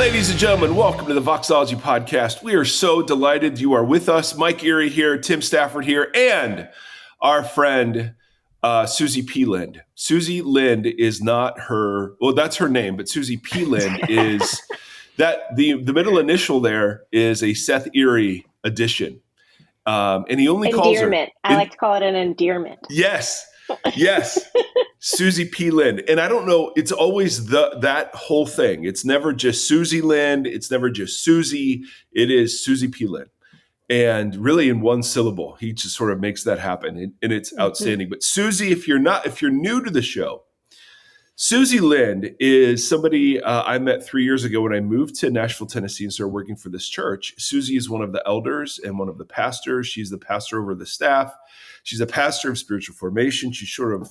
Ladies and gentlemen, welcome to the Voxology Podcast. We are so delighted you are with us. Mike Erre here, Tim Stafford here, and our friend Susie P. Lind. Susie Lind is not her, well, that's her name, but Susie P. Lind is that the middle initial there is a Seth Erre addition. And he only calls her. Endearment. I like to call it an endearment. Yes. Susie P. Lind. And I don't know, it's always that whole thing. It's never just Susie Lind. It's never just Susie. It is Susie P. Lind. And really in one syllable, he just sort of makes that happen. And it's outstanding. But Susie, if you're new to the show, Susie Lind is somebody I met 3 years ago when I moved to Nashville, Tennessee and started working for this church. Susie is one of the elders and one of the pastors. She's the pastor over the staff. She's a pastor of spiritual formation. She's sort of,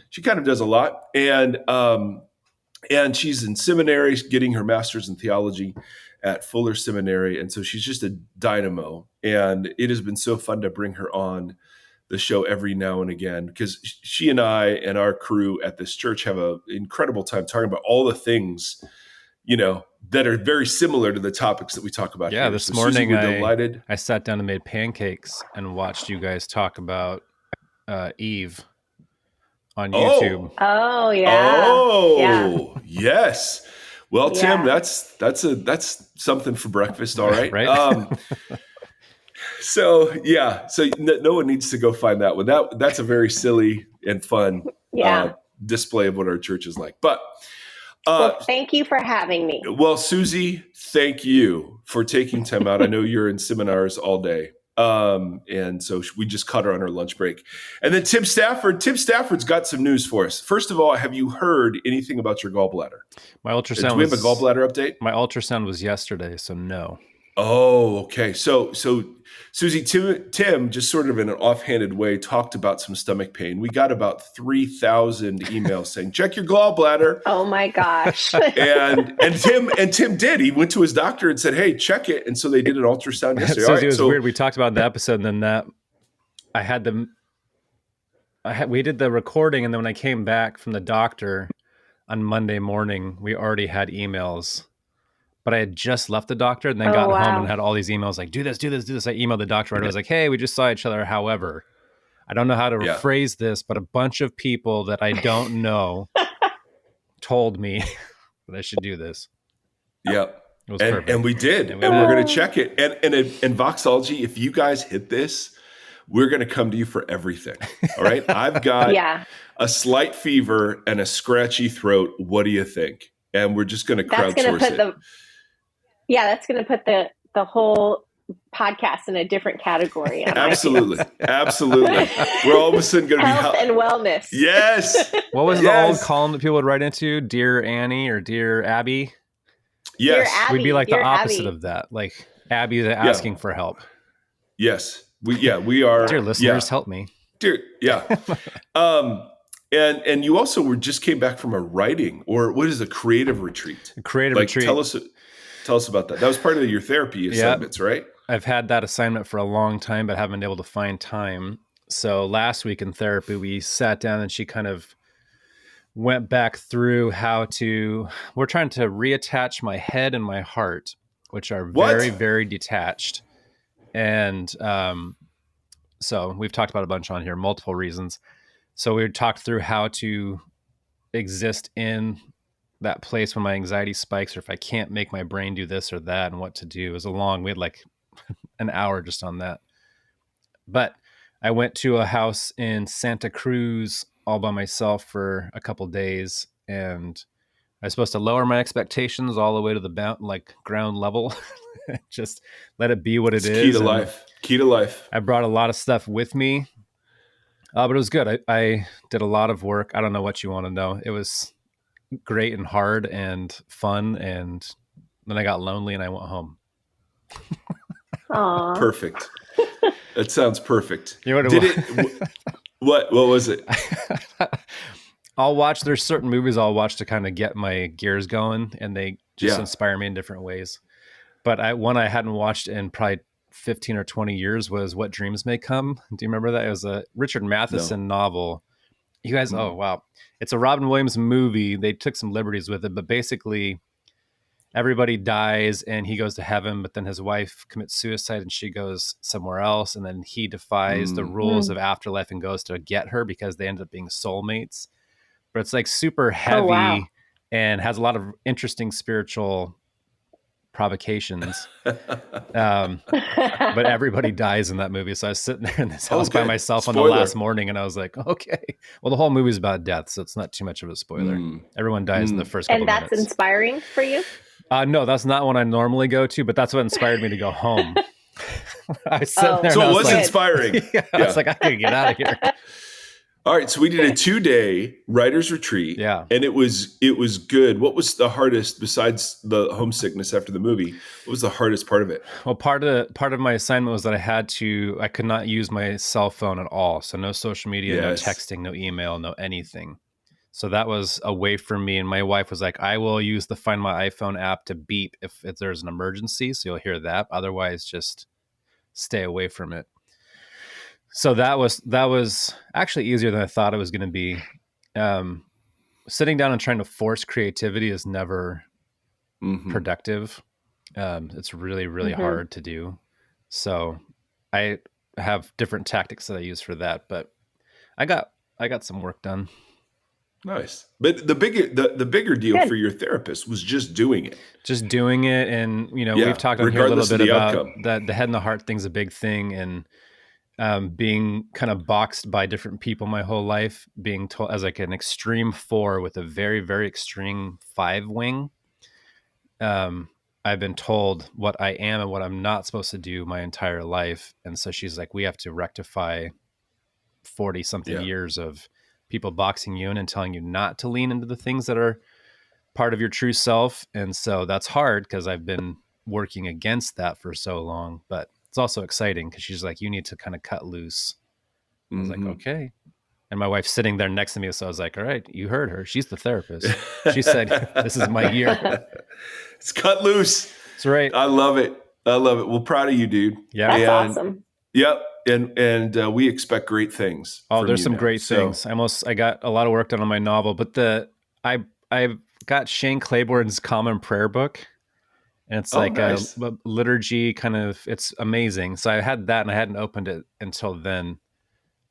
she kind of does a lot. And she's in seminary getting her master's in theology at Fuller Seminary. And so she's just a dynamo. And it has been so fun to bring her on the show every now and again, because she and I and our crew at this church have an incredible time talking about all the things, that are very similar to the topics that we talk about here. This so morning Susie, we're delighted. I sat down and made pancakes and watched you guys talk about Eve on YouTube. Oh, yeah. Oh, yeah. Yes. Well, Tim, that's something for breakfast. All right. Right. So no one needs to go find that one. That's a very silly and fun display of what our church is like. But thank you for having me. Well, Susie, thank you for taking time out. I know you're in seminars all day. And so we just caught her on her lunch break. And then Tim Stafford's got some news for us. First of all, have you heard anything about your gallbladder? My ultrasound. Do we have a gallbladder update? My ultrasound was yesterday, so no. Oh, okay. So Susie, Tim just sort of in an offhanded way talked about some stomach pain. We got about 3,000 emails saying, check your gallbladder. Oh my gosh. and Tim did. He went to his doctor and said, hey, check it. And so they did an ultrasound yesterday. Susie, it was weird. We talked about in the episode, and then we did the recording, and then when I came back from the doctor on Monday morning, we already had emails. But I had just left the doctor and then got home and had all these emails like, do this. I emailed the doctor and I was like, hey, we just saw each other. However, I don't know how to rephrase this, but a bunch of people that I don't know told me that I should do this. Yep. It was perfect. And we did. And we're going to check it. And in Voxology, if you guys hit this, we're going to come to you for everything. All right. I've got a slight fever and a scratchy throat. What do you think? And we're just going to crowdsource it. That's going to put the whole podcast in a different category. Absolutely. We're all of a sudden going to be health and wellness. Yes. What was the old column that people would write into? Dear Annie or Dear Abby? Yes. Dear Abby, we'd be like the opposite Abby. of that. Like Abby is asking for help. Yes. We are. Dear listeners, help me. Dear, And you also just came back from a writing or what is a creative retreat? A creative retreat. Tell us about that. That was part of your therapy assignments, right? I've had that assignment for a long time, but haven't been able to find time. So last week in therapy, we sat down and she kind of went back through we're trying to reattach my head and my heart, which are very, very detached. And so we've talked about a bunch on here, multiple reasons. So we talked through how to exist in that place when my anxiety spikes, or if I can't make my brain do this or that, and what to do. It was we had like an hour just on that. But I went to a house in Santa Cruz all by myself for a couple days, and I was supposed to lower my expectations all the way to the ground level. Just let it be what it is. Key to life. I brought a lot of stuff with me. But it was good. I did a lot of work. I don't know what you want to know. It was great and hard and fun. And then I got lonely and I went home. Aww. Perfect. That sounds perfect. You know what was it? There's certain movies I'll watch to kind of get my gears going, and they just inspire me in different ways. But one I hadn't watched in probably 15 or 20 years was What Dreams May Come. Do you remember that? It was a Richard Matheson novel. You guys, oh, wow. It's a Robin Williams movie. They took some liberties with it, but basically everybody dies and he goes to heaven, but then his wife commits suicide and she goes somewhere else. And then he defies the rules of afterlife and goes to get her because they end up being soulmates. But it's like super heavy wow. and has a lot of interesting spiritual provocations. But everybody dies in that movie. So I was sitting there in this house by myself on the last morning and I was like, okay. Well, the whole movie's about death, so it's not too much of a spoiler. Everyone dies in the first couple minutes. And that's inspiring for you? No, that's not one I normally go to, but that's what inspired me to go home. I was sitting there. So it was inspiring. I was like, I gotta get out of here. All right. So we did a 2-day writer's retreat. Yeah. And it was good. What was the hardest besides the homesickness after the movie? What was the hardest part of it? Well, part of my assignment was that I could not use my cell phone at all. So no social media, no texting, no email, no anything. So that was away from me. And my wife was like, I will use the Find My iPhone app to beep if there's an emergency. So you'll hear that. Otherwise, just stay away from it. So that was actually easier than I thought it was going to be. Sitting down and trying to force creativity is never productive. It's really, really hard to do. So I have different tactics that I use for that, but I got some work done. Nice. But the bigger deal for your therapist was just doing it. Just doing it. And, we've talked on here a little bit about that the head and the heart thing's a big thing. And being kind of boxed by different people my whole life, being told as like an extreme 4 with a very, very extreme 5 wing. I've been told what I am and what I'm not supposed to do my entire life. And so she's like, we have to rectify 40 something years of people boxing you in and telling you not to lean into the things that are part of your true self. And so that's hard because I've been working against that for so long, but it's also exciting because she's like, you need to kind of cut loose. I was like, okay. And my wife's sitting there next to me. So I was like, all right, you heard her. She's the therapist. She said, this is my year. It's cut loose. That's right. I love it. Well, proud of you, dude. Yeah. That's awesome. Yep. And we expect great things. Oh, there's some great things. I got a lot of work done on my novel, but I've got Shane Claiborne's Common Prayer book. And it's nice. A liturgy kind of, it's amazing. So I had that and I hadn't opened it until then.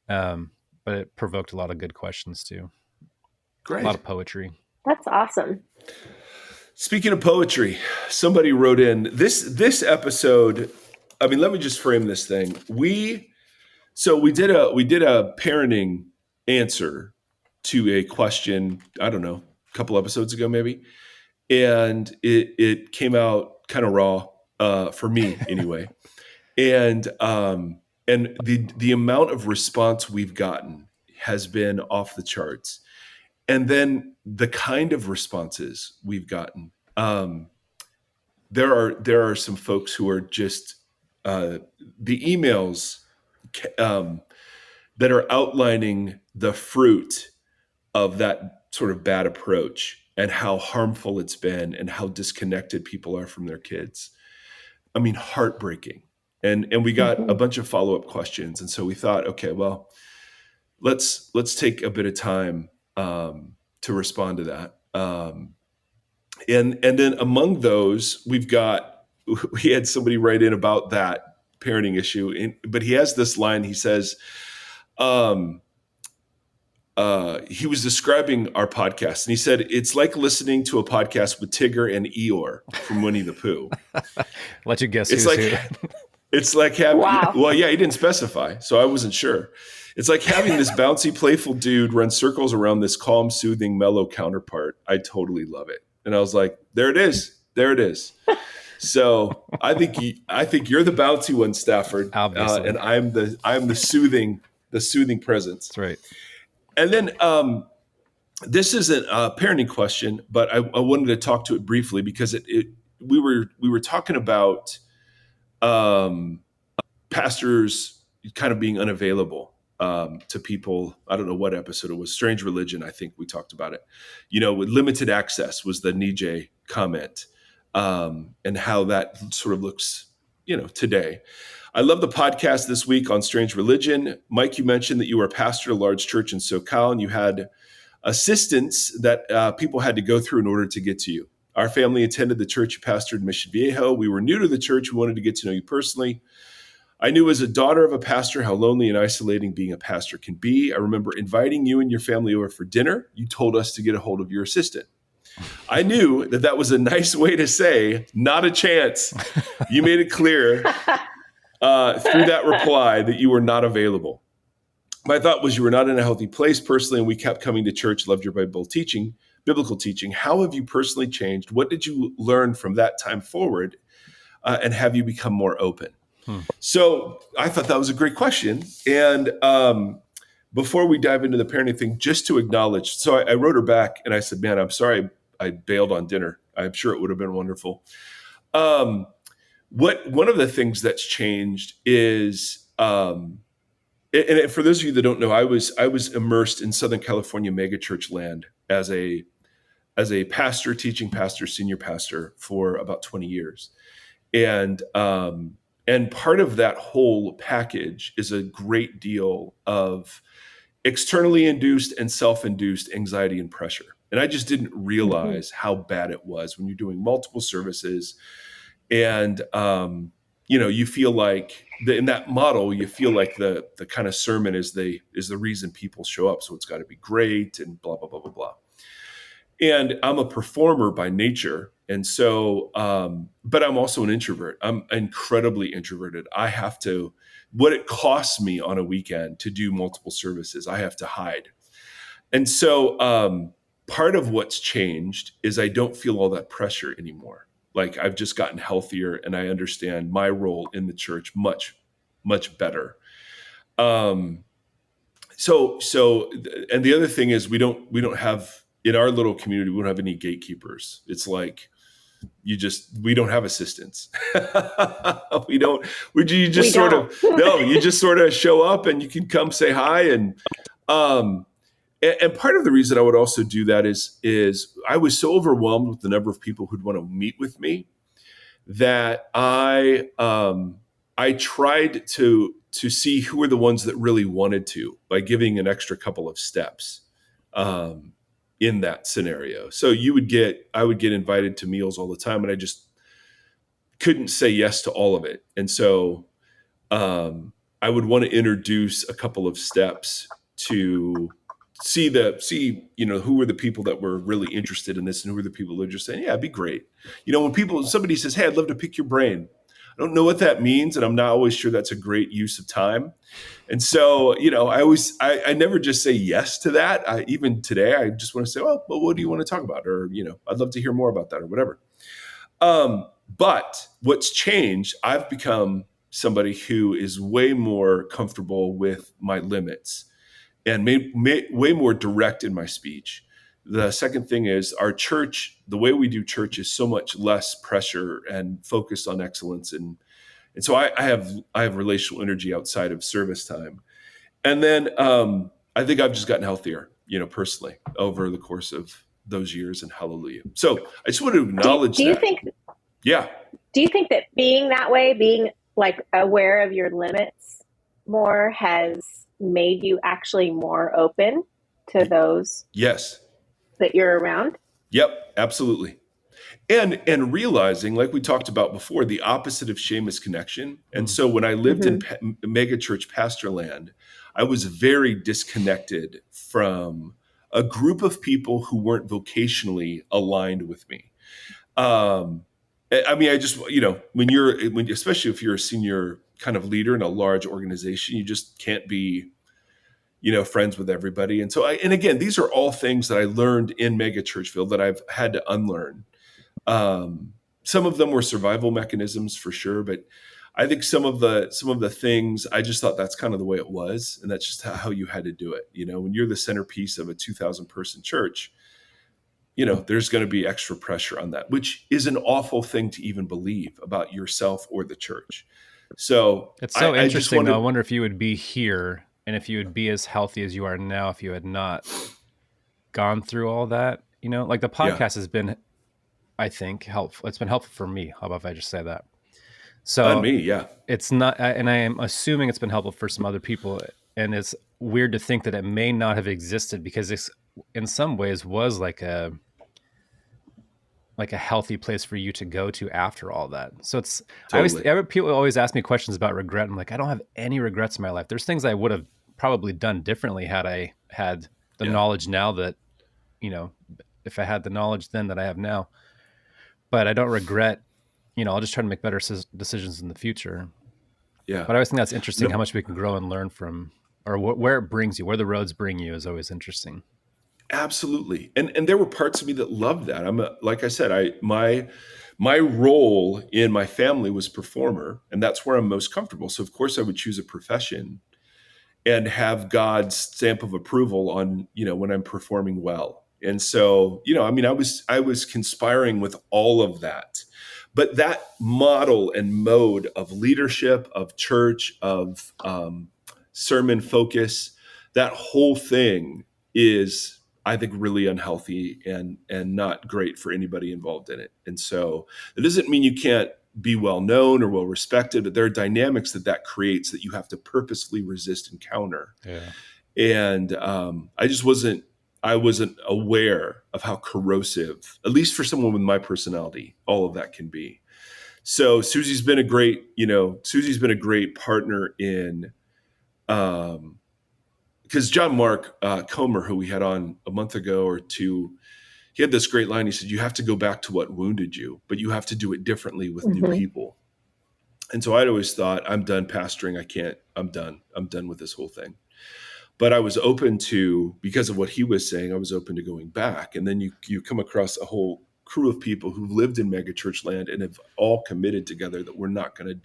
But it provoked a lot of good questions too. Great. A lot of poetry. That's awesome. Speaking of poetry, somebody wrote in this episode. I mean, let me just frame this thing. We did a parenting answer to a question, I don't know, a couple episodes ago, maybe. And it came out kind of raw for me anyway. And the amount of response we've gotten has been off the charts. And then the kind of responses we've gotten. There are some folks who are just the emails that are outlining the fruit of that sort of bad approach and how harmful it's been and how disconnected people are from their kids. I mean, heartbreaking. And we got a bunch of follow-up questions. And so we thought, okay, well, let's take a bit of time to respond to that. And then among those, we had somebody write in about that parenting issue, but he has this line. He says, he was describing our podcast and he said, it's like listening to a podcast with Tigger and Eeyore from Winnie the Pooh. Let you guess. It's like having, well, yeah, he didn't specify, so I wasn't sure. It's like having this bouncy, playful dude run circles around this calm, soothing, mellow counterpart. I totally love it. And I was like, there it is. So I think you're the bouncy one, Stafford. Obviously. And I'm the soothing presence. That's right. And then this isn't a parenting question, but I wanted to talk to it briefly because we were talking about pastors kind of being unavailable to people. I don't know what episode it was. Strange Religion, I think we talked about it. With limited access was the Nije comment, and how that sort of looks, today. I love the podcast this week on Strange Religion. Mike, you mentioned that you were a pastor at a large church in SoCal and you had assistants that people had to go through in order to get to you. Our family attended the church you pastored in Mission Viejo. We were new to the church. We wanted to get to know you personally. I knew as a daughter of a pastor how lonely and isolating being a pastor can be. I remember inviting you and your family over for dinner. You told us to get a hold of your assistant. I knew that that was a nice way to say, not a chance. You made it clear through that reply that you were not available. My thought was you were not in a healthy place personally, and we kept coming to church, loved your biblical teaching. How have you personally changed? What did you learn from that time forward? And have you become more open? So I thought that was a great question. And before we dive into the parenting thing, just to acknowledge, so I wrote her back and I said, man, I'm sorry I bailed on dinner. I'm sure it would have been wonderful. One of the things that's changed is, and for those of you that don't know, I was immersed in Southern California megachurch land as a pastor, teaching pastor, senior pastor for about 20 years. And part of that whole package is a great deal of externally induced and self-induced anxiety and pressure. And I just didn't realize how bad it was when you're doing multiple services. And, you feel like in that model, you feel like the kind of sermon is the reason people show up. So it's got to be great and blah, blah, blah, blah, blah. And I'm a performer by nature. And so, but I'm also an introvert. I'm incredibly introverted. What it costs me on a weekend to do multiple services, I have to hide. And so part of what's changed is I don't feel all that pressure anymore. Like I've just gotten healthier and I understand my role in the church much, much better. And the other thing is we don't have, in our little community, we don't have any gatekeepers. It's like, we don't have assistants. You just sort of show up and you can come say hi. And part of the reason I would also do that is I was so overwhelmed with the number of people who'd want to meet with me that I tried to see who were the ones that really wanted to by giving an extra couple of steps. In that scenario. So I would get invited to meals all the time and I just couldn't say yes to all of it. And so I would want to introduce a couple of steps to see who were the people that were really interested in this and who were the people that are just saying, yeah, it'd be great. When somebody says, hey, I'd love to pick your brain. I don't know what that means. And I'm not always sure that's a great use of time. And so, I never just say yes to that. Even today, I just want to say, well, what do you want to talk about? Or, I'd love to hear more about that or whatever. But what's changed, I've become somebody who is way more comfortable with my limits and way more direct in my speech. The second thing is our church, the way we do church is so much less pressure and focused on excellence. And so I have relational energy outside of service time. And then I think I've just gotten healthier, personally over the course of those years, and hallelujah. So I just want to acknowledge do you that. Do you think that being that way, being like aware of your limits more has made you actually more open to those? Yes. That you're around? Yep, absolutely. And realizing, like we talked about before, the opposite of shame is connection. And so when I lived in mega church pastor land, I was very disconnected from a group of people who weren't vocationally aligned with me. I just, especially if you're a senior kind of leader in a large organization, you just can't be friends with everybody. And so and again, these are all things that I learned in mega churchville that I've had to unlearn. Some of them were survival mechanisms for sure, but I think some of the things I just thought that's kind of the way it was. And that's just how you had to do it. When you're the centerpiece of a 2,000 person church, there's going to be extra pressure on that, which is an awful thing to even believe about yourself or the church. So it's so interesting though. I wonder if you would be here and if you would be as healthy as you are now if you had not gone through all that. Like the podcast has been, I think, helpful. It's been helpful for me. How about if I just say that? So on me, yeah. It's not, and I am assuming it's been helpful for some other people. And it's weird to think that it may not have existed because this, in some ways, was like like a healthy place for you to go to after all that. So it's, Totally. people always ask me questions about regret. I'm like, I don't have any regrets in my life. There's things I would have probably done differently had I had the Yeah. knowledge now that, if I had the knowledge then that I have now, but I don't regret, I'll just try to make better decisions in the future. Yeah. But I always think that's interesting, No, how much we can grow and learn from, or where it brings you, where the roads bring you is always interesting. absolutely. And there were parts of me that loved that. Like I said, my role in my family was performer, and that's where I'm most comfortable. So of course I would choose a profession and have God's stamp of approval on, when I'm performing well. And so, I was conspiring with all of that. But that model and mode of leadership, of church, of sermon focus, that whole thing is, I think, really unhealthy and not great for anybody involved in it. And so it doesn't mean you can't be well known or well respected, but there are dynamics that creates that you have to purposefully resist and counter. Yeah. And I wasn't aware of how corrosive, at least for someone with my personality, all of that can be. So Susie's been a great partner in, because John Mark Comer, who we had on a month ago or two, he had this great line. He said, "You have to go back to what wounded you, but you have to do it differently with new people." And so I'd always thought, I'm done pastoring. I'm done. I'm done with this whole thing. But I was open to, because of what he was saying, I was open to going back. And then you come across a whole crew of people who've lived in megachurch land and have all committed together that we're not going to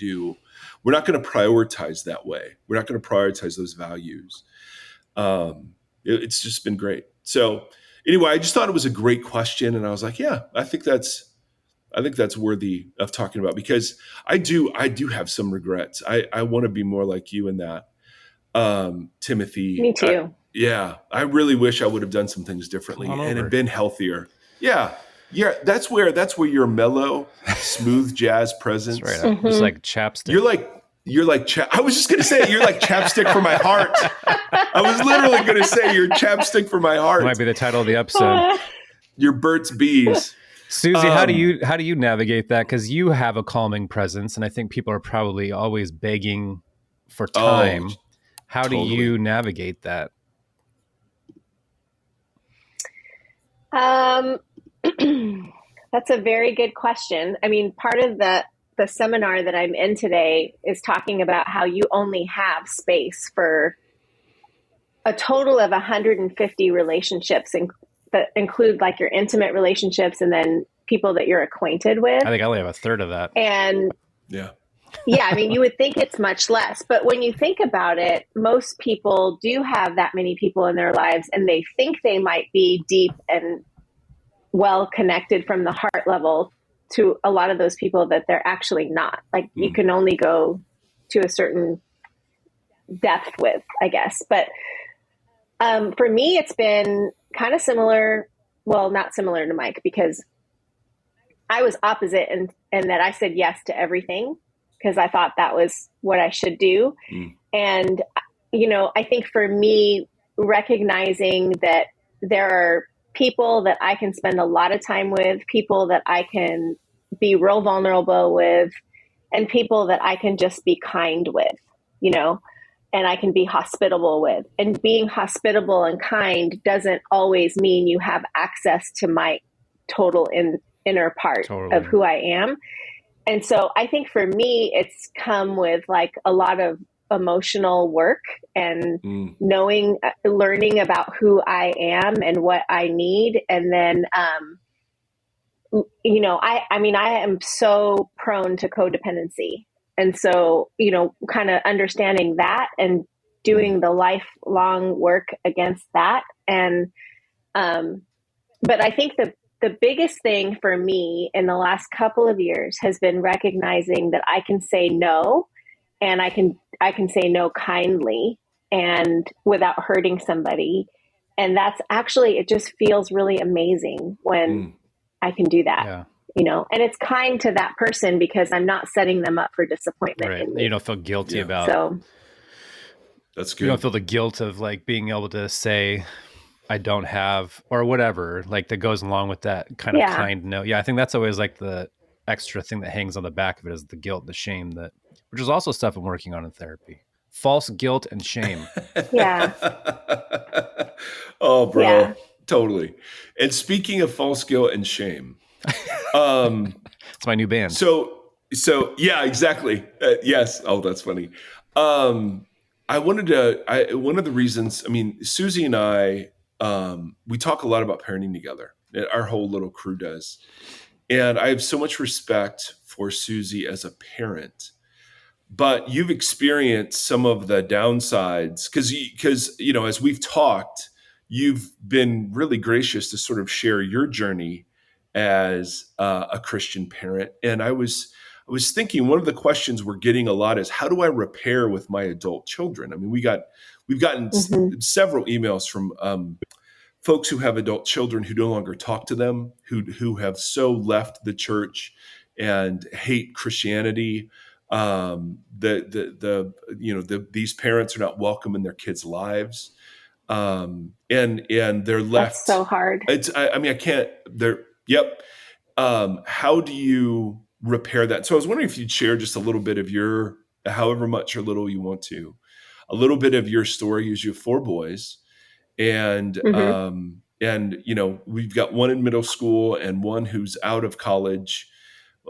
prioritize that way. We're not going to prioritize those values. It's just been great. So anyway, I just thought it was a great question. And I was like, yeah, I think that's worthy of talking about, because I do have some regrets. I want to be more like you in that. Timothy. Me too. I really wish I would have done some things differently and have been healthier. Yeah. That's where your mellow, smooth jazz presence. That's right. Just like chapstick. You're like I was just gonna say you're like chapstick for my heart. I was literally gonna say you're chapstick for my heart. That might be the title of the episode. You're Burt's Bees. Susie, how do you navigate that? Because you have a calming presence, and I think people are probably always begging for time. How do you navigate that? That's a very good question. I mean, part of the seminar that I'm in today is talking about how you only have space for a total of 150 relationships that include like your intimate relationships and then people that you're acquainted with. I think I only have a third of that. And yeah, I mean, you would think it's much less, but when you think about it, most people do have that many people in their lives, and they think they might be deep and well connected from the heart level to a lot of those people that they're actually not. Like you can only go to a certain depth with, I guess. But for me, it's been kind of similar. Well, not similar to Mike, because I was opposite and that I said yes to everything because I thought that was what I should do. And, I think for me, recognizing that there are people that I can spend a lot of time with, people that I can be real vulnerable with, and people that I can just be kind with, and I can be hospitable with. And being hospitable and kind doesn't always mean you have access to my total inner part of who I am. And so I think for me, it's come with like a lot of emotional work and learning about who I am and what I need. And then, I am so prone to codependency. And so, kind of understanding that and doing the lifelong work against that. And, but I think the biggest thing for me in the last couple of years has been recognizing that I can say no, and I can say no kindly and without hurting somebody. And that's actually, it just feels really amazing when I can do that. Yeah. And it's kind to that person because I'm not setting them up for disappointment. Right. You don't feel guilty about. So that's good. You don't feel the guilt of like being able to say, I don't have, or whatever, like that goes along with that kind of Yeah. kind note. Yeah, I think that's always like the extra thing that hangs on the back of it is the guilt, the shame, that, which is also stuff I'm working on in therapy. False guilt and shame. Yeah. Oh, Yeah. bro, totally. And speaking of false guilt and shame, um, It's my new band. so yeah, exactly. Yes. Oh, that's funny. One of the reasons, I mean, Susie and I, we talk a lot about parenting together. Our whole little crew does. And I have so much respect for Susie as a parent, but you've experienced some of the downsides because as we've talked, you've been really gracious to sort of share your journey as a Christian parent. And I was thinking one of the questions we're getting a lot is, how do I repair with my adult children? I mean, we've gotten Mm-hmm. several emails from folks who have adult children who no longer talk to them, who have so left the church and hate Christianity. These parents are not welcome in their kids' lives, and they're That's left. so hard. I can't. They're Yep. How do you repair that? So I was wondering if you'd share just a little bit of your, however much or little you want to, a little bit of your story. You have 4 boys, and Mm-hmm. we've got one in middle school and one who's out of college,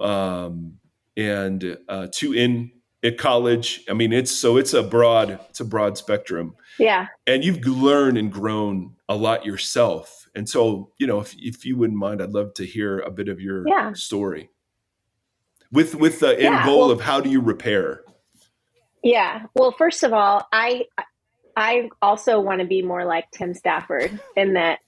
and 2 in at college. I mean, it's a broad spectrum, Yeah. and you've learned and grown a lot yourself. And so, if you wouldn't mind, I'd love to hear a bit of your Yeah. story with the end Yeah. goal Well, of how do you repair. yeah. Well, first of all, I also want to be more like Tim Stafford in that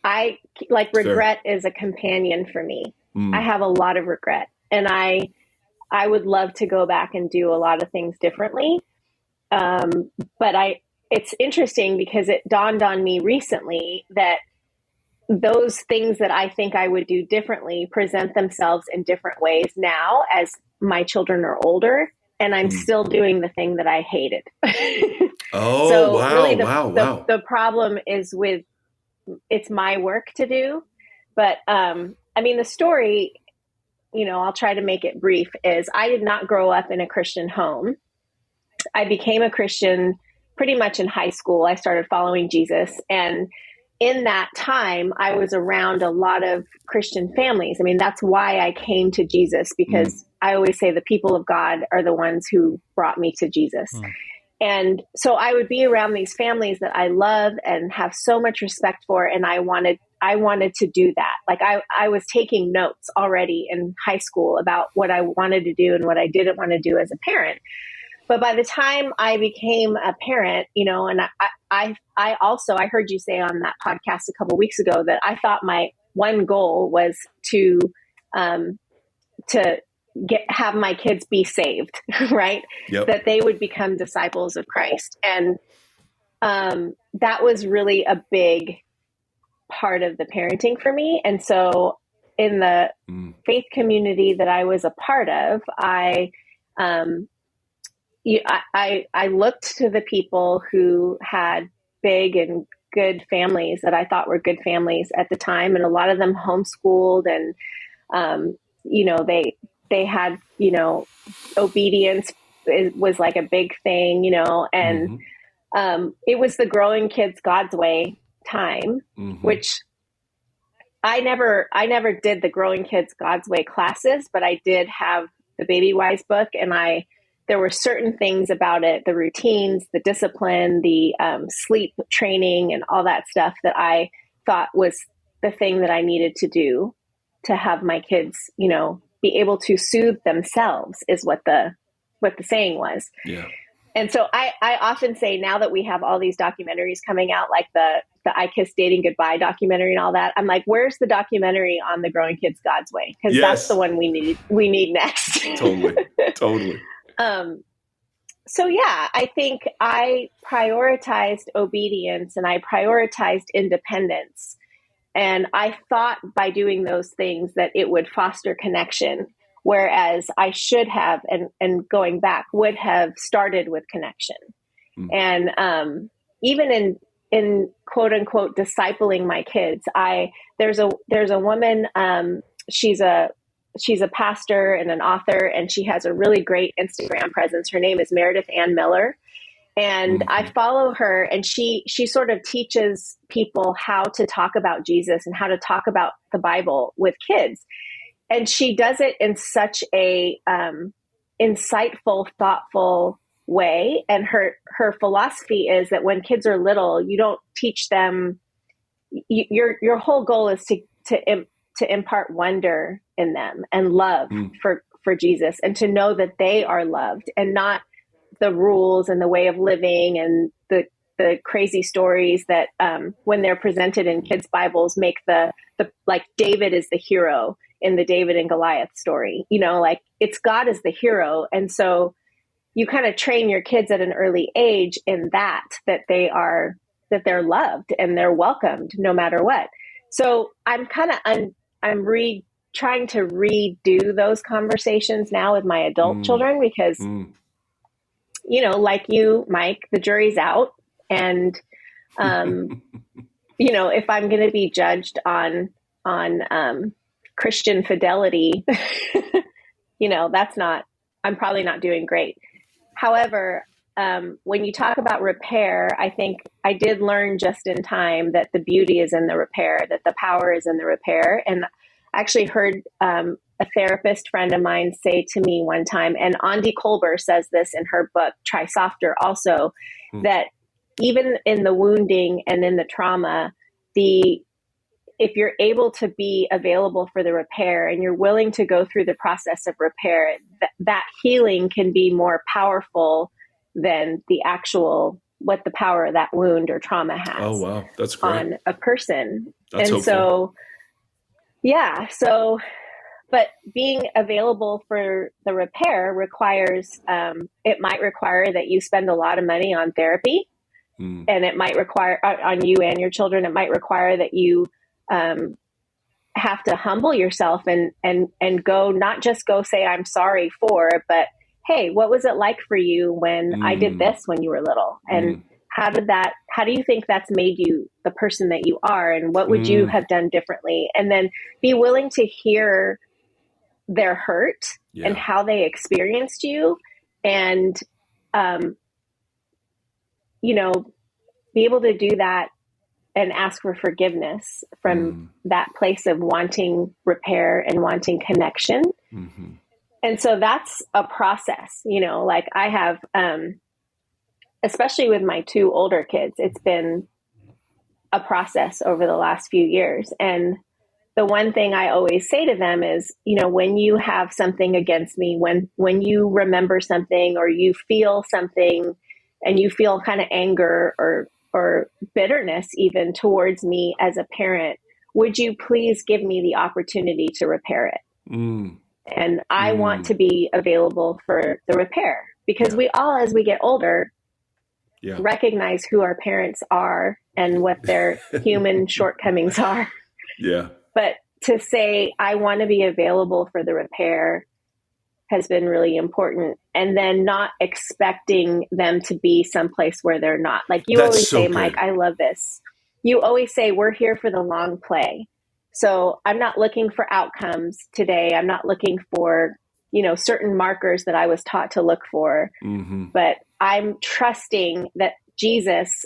I like Fair. regret is a companion for me. I Mm, have a lot of regret, and I would love to go back and do a lot of things differently. But it's interesting because it dawned on me recently that those things that I think I would do differently present themselves in different ways now as my children are older, and I'm mm. still doing the thing that I hated. Oh, So wow, really wow, wow. the problem is with, it's my work to do. But I mean, the story, I'll try to make it brief, is I did not grow up in a Christian home. I became a Christian pretty much in high school. I started following Jesus. And in that time, I was around a lot of Christian families. I mean, that's why I came to Jesus, Mm, because I always say the people of God are the ones who brought me to Jesus. Hmm. And so I would be around these families that I love and have so much respect for. And I wanted to do that. Like I was taking notes already in high school about what I wanted to do and what I didn't want to do as a parent. But by the time I became a parent, and I also, I heard you say on that podcast a couple of weeks ago that I thought my one goal was um, to have my kids be saved, right? yep. That they would become disciples of Christ. And that was really a big part of the parenting for me. And so in the Mm, faith community that I was a part of, um, I looked to the people who had big and good families that I thought were good families at the time, and a lot of them homeschooled, and they had obedience was like a big thing, and mm-hmm, it was the Growing Kids God's Way time, mm-hmm. which I never did the Growing Kids God's Way classes, but I did have the Baby Wise book, and there were certain things about it, the routines, the discipline, the sleep training, and all that stuff that I thought was the thing that I needed to do to have my kids, be able to soothe themselves, is what the saying was. Yeah. And so I often say, now that we have all these documentaries coming out, like the I Kiss Dating Goodbye documentary and all that, I'm like, where's the documentary on the Growing Kids God's Way? Because that's the Yes. one we need next. Totally. So yeah, I think I prioritized obedience and I prioritized independence. And I thought by doing those things that it would foster connection, whereas I should have, and going back, would have started with connection. Mm, And even in quote unquote discipling my kids. There's a woman, she's a pastor and an author, and she has a really great Instagram presence. Her name is Meredith Ann Miller. And I follow her, and she sort of teaches people how to talk about Jesus and how to talk about the Bible with kids. And she does it in such a insightful, thoughtful way. And her philosophy is that when kids are little, you don't teach them. Your whole goal is to impart wonder in them and love for Jesus, and to know that they are loved, and not the rules and the way of living and the crazy stories that when they're presented in kids' Bibles make the like David is the hero in the David and Goliath story, like it's God is the hero. And so you kind of train your kids at an early age in that they're loved and they're welcomed no matter what. So I'm kind of trying to redo those conversations now with my adult children, because like you, Mike, the jury's out. And, if I'm going to be judged on Christian fidelity, I'm probably not doing great. However, when you talk about repair, I think I did learn just in time that the beauty is in the repair, that the power is in the repair. And I actually heard a therapist friend of mine say to me one time, and Andi Kolber says this in her book, Try Softer, also, that even in the wounding and in the trauma, if you're able to be available for the repair and you're willing to go through the process of repair, that healing can be more powerful than what the power of that wound or trauma has. Oh, wow. That's great. On a person. That's and hopeful. But being available for the repair requires, it might require that you spend a lot of money on therapy, and it might require on you and your children. It might require that you have to humble yourself and go, not just go say, I'm sorry for, but hey, what was it like for you when I did this when you were little? And how do you think that's made you the person that you are? And what would you have done differently? And then be willing to hear their hurt and how they experienced you, and, be able to do that and ask for forgiveness from that place of wanting repair and wanting connection. And so that's a process, like I have, especially with my two older kids, it's been a process over the last few years. And the one thing I always say to them is, when you have something against me, when you remember something or you feel something and you feel kind of anger or bitterness even towards me as a parent, would you please give me the opportunity to repair it? And I want to be available for the repair, because we all, as we get older, recognize who our parents are and what their human shortcomings are. Yeah. But to say, I want to be available for the repair has been really important. And then not expecting them to be someplace where they're not. Like you always say, Mike, I love this. You always say, we're here for the long play. So I'm not looking for outcomes today. I'm not looking for, certain markers that I was taught to look for. But I'm trusting that Jesus,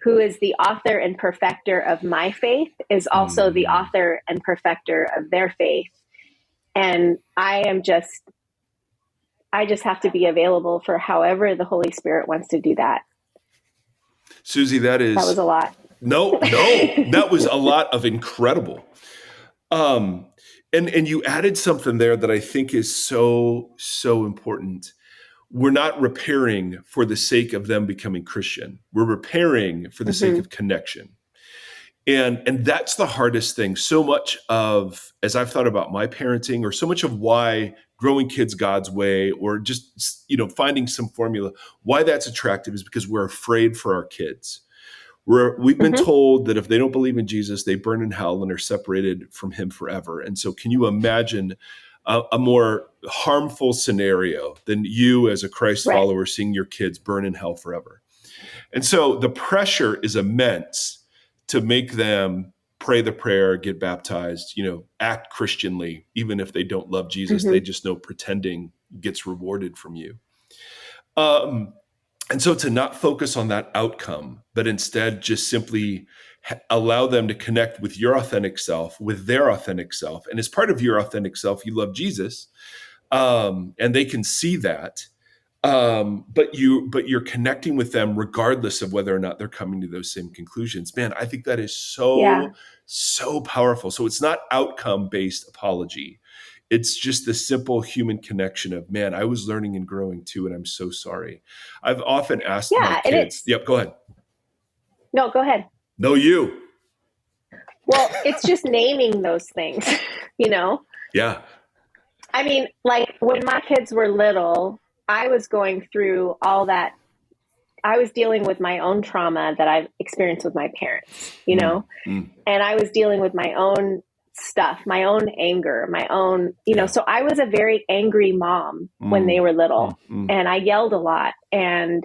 who is the author and perfecter of my faith, is also the author and perfecter of their faith. And I just have to be available for however the Holy Spirit wants to do that. Susie, that was a lot. No, that was a lot of incredible. And you added something there that I think is so, so important. We're not repairing for the sake of them becoming Christian. We're repairing for the sake of connection. And that's the hardest thing. So much of, as I've thought about my parenting, or so much of why growing kids God's way, or just, finding some formula, why that's attractive is because we're afraid for our kids. We've been told that if they don't believe in Jesus, they burn in hell and are separated from him forever. And so can you imagine a more harmful scenario than you as a Christ follower seeing your kids burn in hell forever? And so the pressure is immense to make them pray the prayer, get baptized, act Christianly, even if they don't love Jesus. Mm-hmm. They just know pretending gets rewarded from you. And so to not focus on that outcome, but instead just simply allow them to connect with your authentic self, with their authentic self. And as part of your authentic self, you love Jesus, and they can see that. But you're connecting with them regardless of whether or not they're coming to those same conclusions. Man, I think that is so powerful. So it's not outcome-based apology. It's just the simple human connection of, man, I was learning and growing too, and I'm so sorry. I've often asked my kids. Yep, go ahead. No, go ahead. No, you. Well, it's just naming those things, Yeah. I mean, like when my kids were little, I was going through all that. I was dealing with my own trauma that I've experienced with my parents, and I was dealing with my own stuff, my own anger, my own, so I was a very angry mom when they were little, and I yelled a lot. And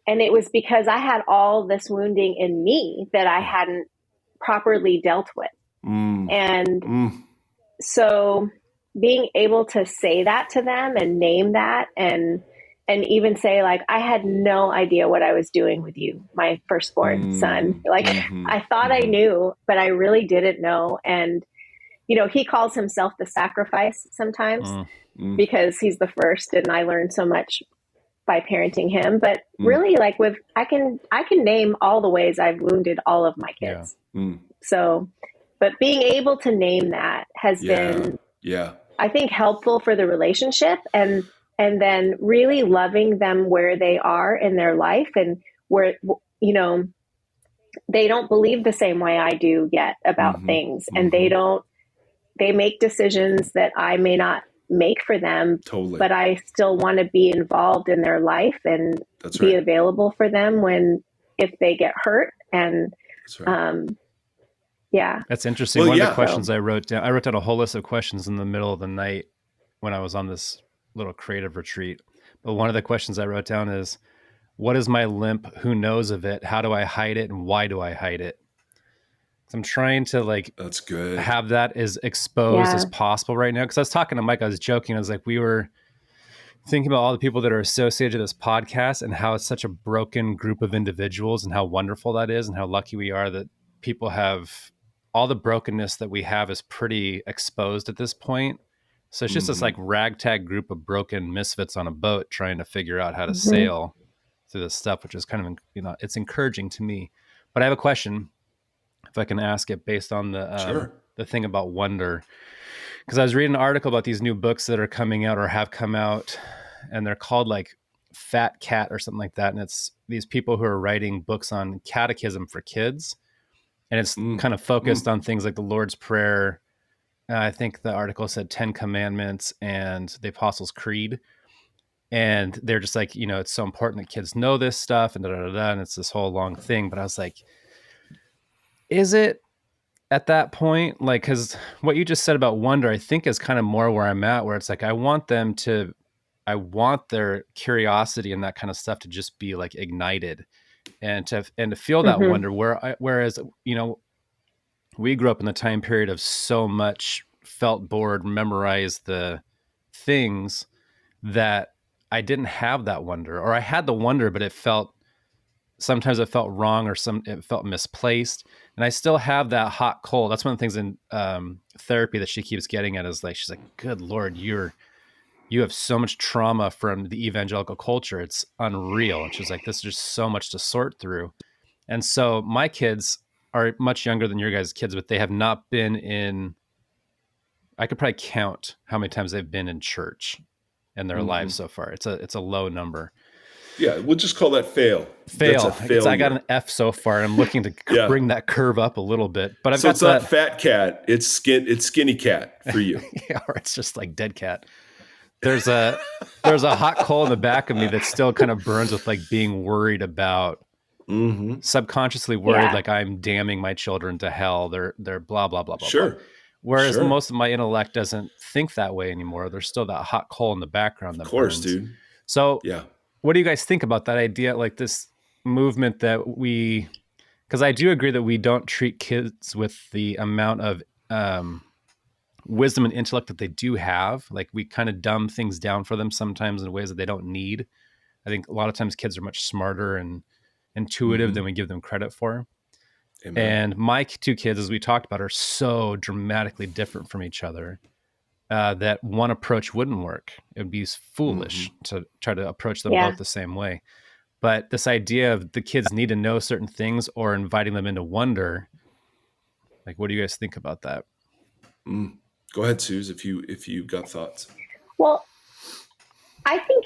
it was because I had all this wounding in me that I hadn't properly dealt with. And so being able to say that to them and name that and even say, like, I had no idea what I was doing with you, my firstborn son. Like, I thought I knew, but I really didn't know. And, he calls himself the sacrifice sometimes because he's the first, and I learned so much by parenting him. But really, like, I can name all the ways I've wounded all of my kids. So, but being able to name that has been, I think, helpful for the relationship, and then really loving them where they are in their life, and where, they don't believe the same way I do yet about things. And they make decisions that I may not make for them, but I still want to be involved in their life and be available for them if they get hurt. And, That's interesting. One of the questions I wrote down a whole list of questions in the middle of the night when I was on this little creative retreat. But one of the questions I wrote down is, what is my limp? Who knows of it? How do I hide it? And why do I hide it? I'm trying to that's good. Have that as exposed as possible right now. Cause I was talking to Mike, I was joking. I was like, we were thinking about all the people that are associated to this podcast and how it's such a broken group of individuals and how wonderful that is and how lucky we are that people have all the brokenness that we have is pretty exposed at this point. So it's just this like ragtag group of broken misfits on a boat trying to figure out how to sail through this stuff, which is kind of, it's encouraging to me. But I have a question, if I can ask it based on the thing about wonder. Because I was reading an article about these new books that are coming out or have come out, and they're called like Fat Cat or something like that. And it's these people who are writing books on catechism for kids. And it's kind of focused on things like the Lord's Prayer. I think the article said 10 Commandments and the Apostles' Creed. And they're just like, it's so important that kids know this stuff and and it's this whole long thing. But I was like, is it at that point? Like, because what you just said about wonder, I think is kind of more where I'm at, where it's like, I want their curiosity and that kind of stuff to just be like ignited and to feel that wonder. Whereas, we grew up in the time period of so much felt bored, memorized the things that I didn't have that wonder, or I had the wonder, but sometimes it felt wrong or it felt misplaced. And I still have that hot cold. That's one of the things in therapy that she keeps getting at is like, she's like, good Lord, you have so much trauma from the evangelical culture. It's unreal. And she's like, this is just so much to sort through. And so my kids are much younger than your guys' kids, but they have not been I could probably count how many times they've been in church in their lives so far. It's a low number. Yeah, we'll just call that fail. That's a failure. I got an F so far. I'm looking to bring that curve up a little bit. But it's not fat cat. It's skinny cat for you. Or it's just like dead cat. There's a hot coal in the back of me that still kind of burns with like being worried about, subconsciously worried, like I'm damning my children to hell. They're blah, blah, blah, blah. Sure. Blah. Whereas most of my intellect doesn't think that way anymore. There's still that hot coal in the background that burns. Dude. So what do you guys think about that idea? Like this, movement that because I do agree that we don't treat kids with the amount of wisdom and intellect that they do have. Like we kind of dumb things down for them sometimes in ways that they don't need. I think a lot of times kids are much smarter and intuitive than we give them credit for. Amen. And my two kids, as we talked about, are so dramatically different from each other that one approach wouldn't work. It would be foolish to try to approach them both the same way. But this idea of the kids need to know certain things or inviting them into wonder, like, what do you guys think about that? Go ahead, Suze, if you got thoughts. Well, I think,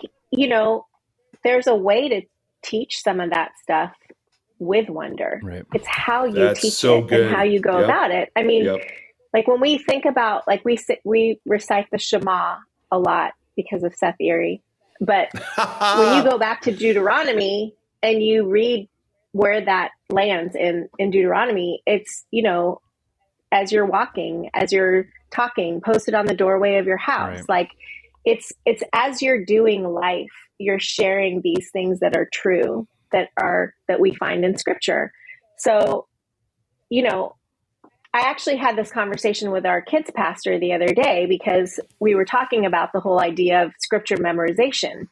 there's a way to teach some of that stuff with wonder. Right. It's how you teach it good. And how you go about it. I mean, like when we think about, like we recite the Shema a lot because of Seth Erre. But when you go back to Deuteronomy and you read where that lands in Deuteronomy, it's, as you're walking, as you're talking, posted on the doorway of your house. Right. Like it's as you're doing life, you're sharing these things that are true, that we find in scripture. So, I actually had this conversation with our kids pastor the other day because we were talking about the whole idea of scripture memorization.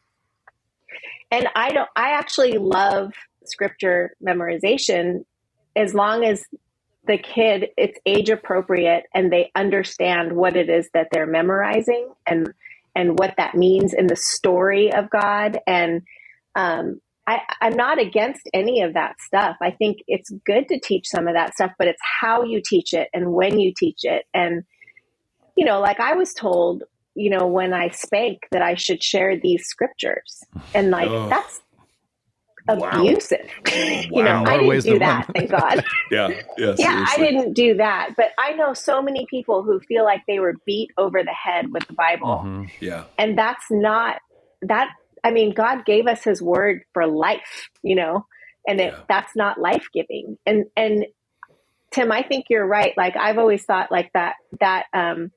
And I actually love scripture memorization as long as the kid, it's age appropriate and they understand what it is that they're memorizing and what that means in the story of God. And I'm not against any of that stuff. I think it's good to teach some of that stuff, but it's how you teach it and when you teach it. And, like I was told, when I spank that I should share these scriptures and that's abusive. Wow. I didn't do that, thank God. Yeah, I didn't do that. But I know so many people who feel like they were beat over the head with the Bible. Yeah. And that's not that. I mean, God gave us his word for life, and that's not life-giving. And Tim, I think you're right. Like I've always thought like that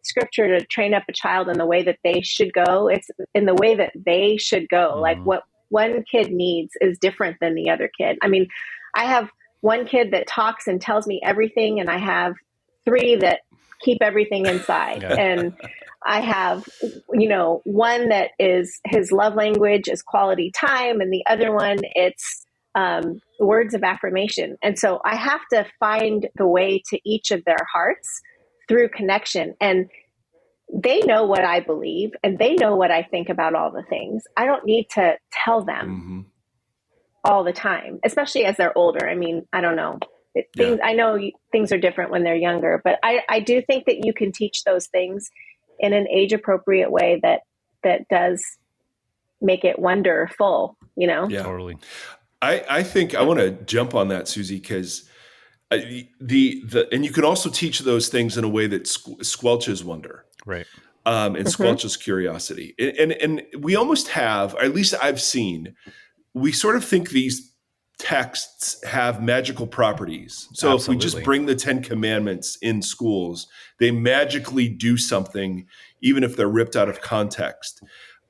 scripture to train up a child in the way that they should go. It's in the way that they should go. Like what one kid needs is different than the other kid. I mean, I have one kid that talks and tells me everything, and I have three that keep everything inside. And I have, one that is his love language is quality time, and the other one it's words of affirmation. And so I have to find the way to each of their hearts through connection. And they know what I believe and they know what I think about all the things. I don't need to tell them all the time, especially as they're older. I mean, I don't know. I know things are different when they're younger, but I do think that you can teach those things in an age appropriate way that does make it wonderful, Yeah, totally. I think I want to jump on that, Susie, because and you can also teach those things in a way that squelches wonder, right? And squelches curiosity. And we almost have, or at least I've seen, we sort of think these texts have magical properties. So if we just bring the 10 Commandments in schools, they magically do something, even if they're ripped out of context.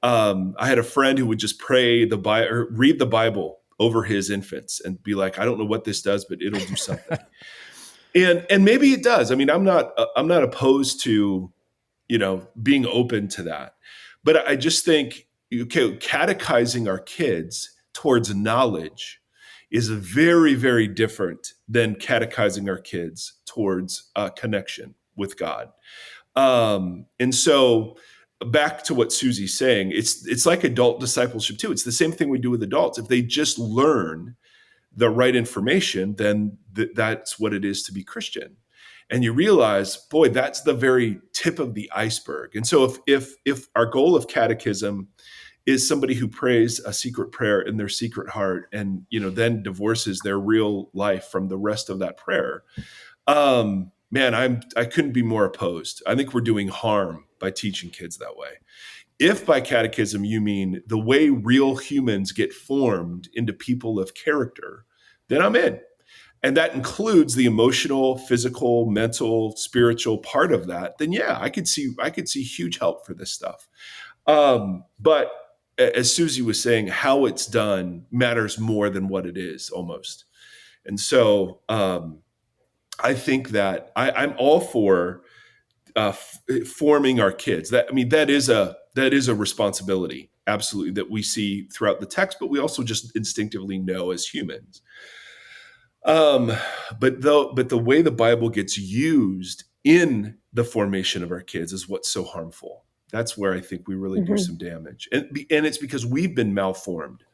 I had a friend who would just read the Bible over his infants and be like, I don't know what this does, but it'll do something. and maybe it does. I mean, I'm not opposed to, being open to that. But I just think, catechizing our kids towards knowledge is very, very different than catechizing our kids towards connection with God. And so back to what Susie's saying, it's like adult discipleship too. It's the same thing we do with adults. If they just learn the right information, then that's what it is to be Christian. And you realize, boy, that's the very tip of the iceberg. And so if our goal of catechism is somebody who prays a secret prayer in their secret heart and, then divorces their real life from the rest of that prayer, man, I couldn't be more opposed. I think we're doing harm by teaching kids that way. If by catechism you mean the way real humans get formed into people of character, then I'm in. And that includes the emotional, physical, mental, spiritual part of that, then yeah, I could see huge help for this stuff. But as Susie was saying, how it's done matters more than what it is almost. And so I think that I'm all for forming our kids. That is a responsibility, absolutely, that we see throughout the text, but we also just instinctively know as humans. But the way the Bible gets used in the formation of our kids is what's so harmful. That's where I think we really do some damage, and it's because we've been malformed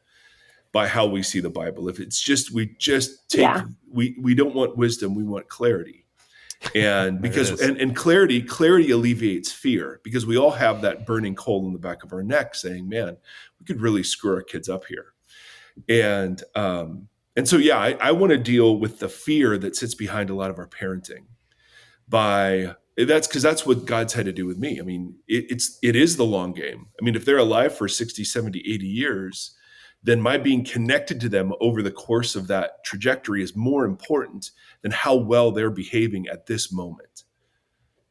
by how we see the Bible. If it's just we don't want wisdom, we want clarity. And because and clarity alleviates fear, because we all have that burning coal in the back of our neck saying, man, we could really screw our kids up here. And so, I want to deal with the fear that sits behind a lot of our parenting because that's what God's had to do with me. I mean, it is the long game. I mean, if they're alive for 60, 70, 80 years, then my being connected to them over the course of that trajectory is more important than how well they're behaving at this moment.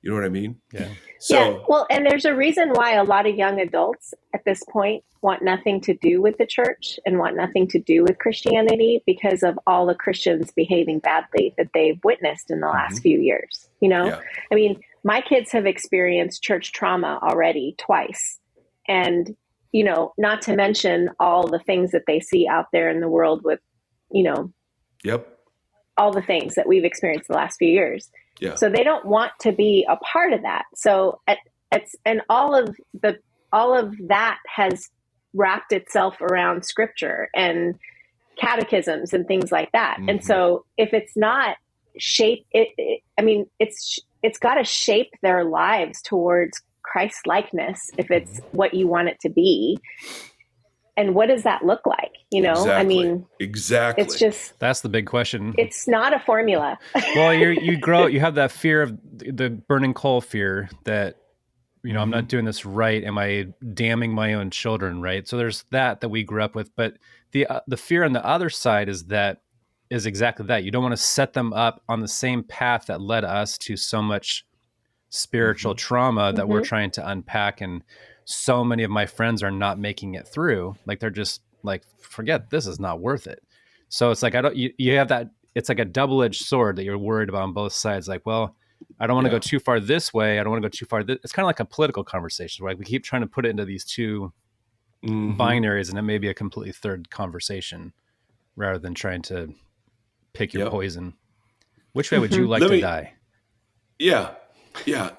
You know what I mean? Yeah. So, well, and there's a reason why a lot of young adults at this point want nothing to do with the church and want nothing to do with Christianity because of all the Christians behaving badly that they've witnessed in the last few years. I mean, my kids have experienced church trauma already twice. And not to mention all the things that they see out there in the world with, all the things that we've experienced the last few years. Yeah. So they don't want to be a part of that. So and all of that has wrapped itself around scripture and catechisms and things like that. Mm-hmm. And so if it's not it's got to shape their lives towards Christ likeness if it's what you want it to be. And what does that look like? Exactly. It's just, that's the big question. It's not a formula. Well, you grow, you have that fear of the burning coal fear that, I'm not doing this right. Am I damning my own children? Right. So there's that we grew up with, but the fear on the other side is exactly that. You don't want to set them up on the same path that led us to so much spiritual trauma that we're trying to unpack. And so many of my friends are not making it through. Like, they're just like, forget, this is not worth it. So it's like, you have that, it's like a double-edged sword that you're worried about on both sides. Like, well, I don't want to go too far this way. I don't want to go too far. It's kind of like a political conversation, right? We keep trying to put it into these two binaries, and it may be a completely third conversation rather than trying to pick your poison. Which way would you like to die? Yeah. Yeah,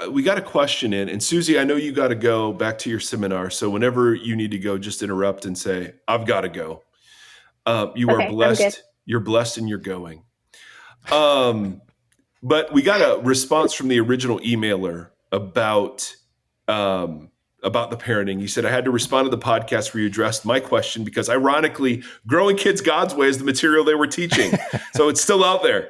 we got a question in, and Susie, I know you got to go back to your seminar. So whenever you need to go, just interrupt and say, I've got to go. You are blessed. You're blessed and you're going. But we got a response from the original emailer about the parenting. He said, I had to respond to the podcast where you addressed my question because ironically, growing kids God's way is the material they were teaching. So it's still out there.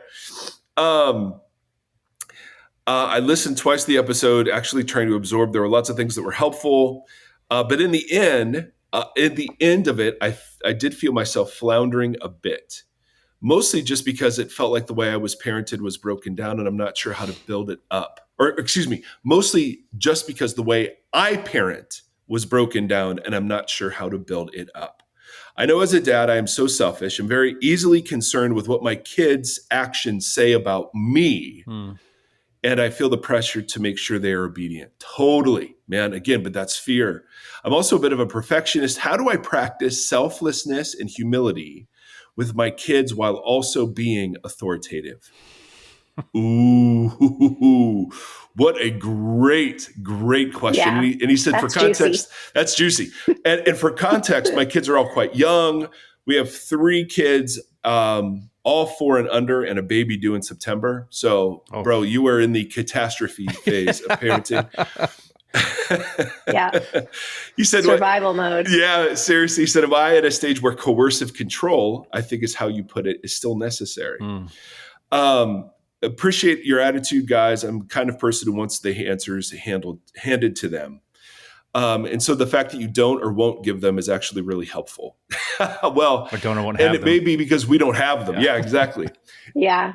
I listened twice to the episode, actually trying to absorb. There were lots of things that were helpful. But in the end of it, I did feel myself floundering a bit, mostly just because it felt like the way I was parented was broken down and I'm not sure how to build it up. Or excuse me, mostly just because the way I parent was broken down and I'm not sure how to build it up. I know as a dad, I am so selfish and very easily concerned with what my kids' actions say about me. And I feel the pressure to make sure they are obedient. Totally, man. Again, but that's fear. I'm also a bit of a perfectionist. How do I practice selflessness and humility with my kids while also being authoritative? Ooh, what a great question. Yeah, and he said, for context, juicy. That's juicy. And for context, my kids are all quite young. We have 3 kids, all 4 and under, and a baby due in September. So, bro, you are in the catastrophe phase of parenting. Yeah. He said, survival mode. Yeah, seriously. He said, am I at a stage where coercive control, I think is how you put it, is still necessary? Appreciate your attitude, guys. I'm the kind of person who wants the answers handed to them. And so the fact that you don't or won't give them is actually really helpful. Well, or don't or won't have and it them. may be because we don't have them. Yeah, exactly. Yeah.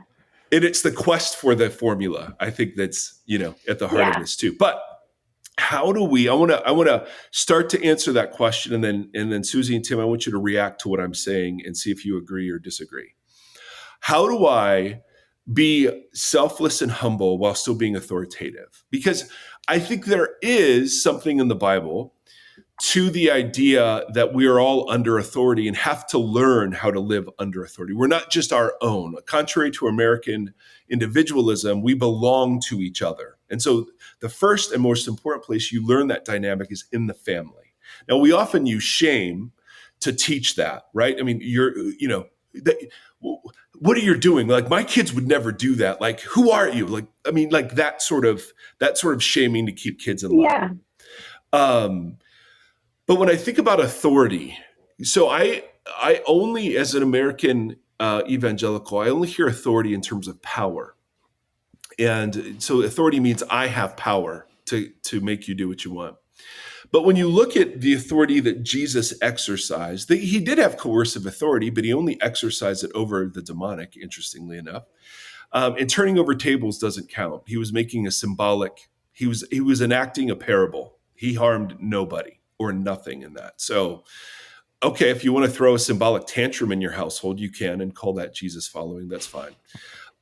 And it's the quest for the formula. I think that's, at the heart of this too. But how do we, I want to start to answer that question, and then Susie and Tim, I want you to react to what I'm saying and see if you agree or disagree. How do I be selfless and humble while still being authoritative? Because I think there is something in the Bible to the idea that we are all under authority and have to learn how to live under authority. We're not just our own. Contrary to American individualism, we belong to each other. And so the first and most important place you learn that dynamic is in the family. Now, we often use shame to teach that, right? I mean, what are you doing? Like, my kids would never do that. Like, who are you? Like, I mean, like that sort of shaming to keep kids in line. Yeah. But when I think about authority, so I only, as an American evangelical, I only hear authority in terms of power. And so authority means I have power to make you do what you want. But when you look at the authority that Jesus exercised, he did have coercive authority, but he only exercised it over the demonic, interestingly enough. And turning over tables doesn't count. He was making a symbolic, he was enacting a parable. He harmed nobody or nothing in that. So, okay, if you want to throw a symbolic tantrum in your household, you can, and call that Jesus following. That's fine.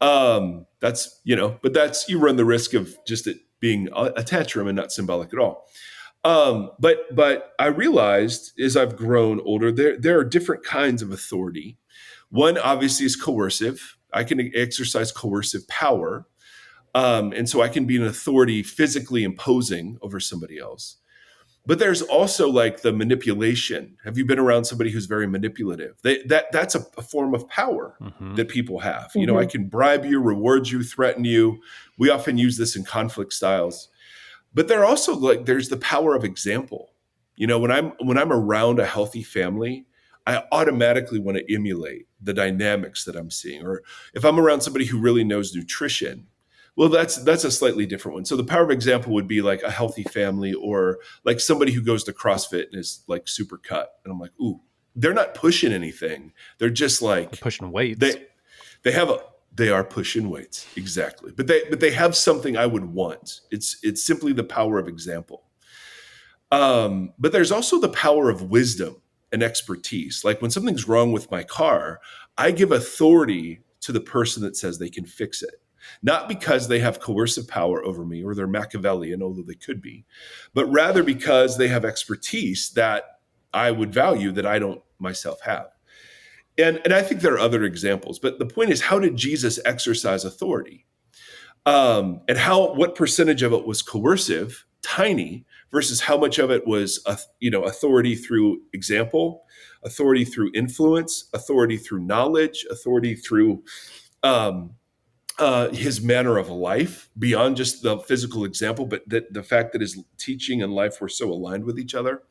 That's, but that's, you run the risk of just it being a tantrum and not symbolic at all. But I realized as I've grown older, there are different kinds of authority. One obviously is coercive. I can exercise coercive power. And so I can be an authority physically imposing over somebody else. But there's also like the manipulation. Have you been around somebody who's very manipulative? That's a form of power that people have. Mm-hmm. I can bribe you, reward you, threaten you. We often use this in conflict styles. But they're also there's the power of example. When I'm around a healthy family, I automatically want to emulate the dynamics that I'm seeing. Or if I'm around somebody who really knows nutrition, well, that's a slightly different one. So the power of example would be like a healthy family, or like somebody who goes to CrossFit and is like super cut. And I'm like, ooh, they're not pushing anything. They're just like they're pushing weights. They are pushing weights. Exactly. But they have something I would want. It's simply the power of example. But there's also the power of wisdom and expertise. Like when something's wrong with my car, I give authority to the person that says they can fix it. Not because they have coercive power over me or they're Machiavellian, although they could be, but rather because they have expertise that I would value that I don't myself have. And I think there are other examples, but the point is, how did Jesus exercise authority? And what percentage of it was coercive, tiny, versus how much of it was, authority through example, authority through influence, authority through knowledge, authority through his manner of life beyond just the physical example, but the fact that his teaching and life were so aligned with each other.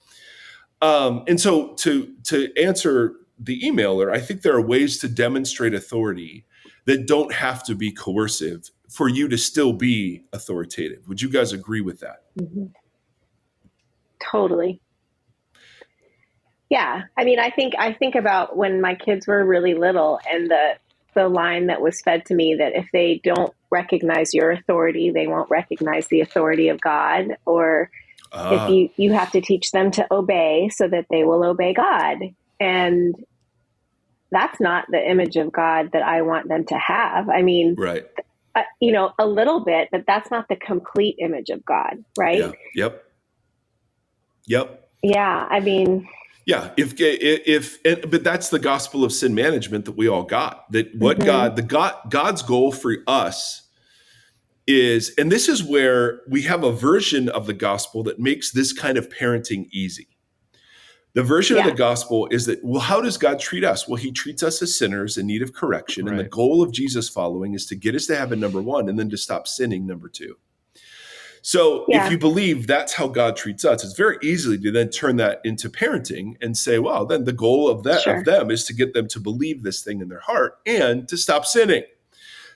And so to answer the emailer, I think there are ways to demonstrate authority that don't have to be coercive for you to still be authoritative. Would you guys agree with that? Mm-hmm. Totally. Yeah. I mean, I think about when my kids were really little, and the line that was fed to me that if they don't recognize your authority, they won't recognize the authority of God. Or if you have to teach them to obey so that they will obey God. And that's not the image of God that I want them to have. I mean, right. A little bit, but that's not the complete image of God, right? Yeah. Yep. Yeah. I mean, yeah. But that's the gospel of sin management that we all got. That what God's goal for us is, and this is where we have a version of the gospel that makes this kind of parenting easy. The version of the gospel is that, well, how does God treat us? Well, he treats us as sinners in need of correction. Right. And the goal of Jesus following is to get us to heaven, number one, and then to stop sinning, number two. So if you believe that's how God treats us, it's very easy to then turn that into parenting and say, well, then the goal of them is to get them to believe this thing in their heart and to stop sinning.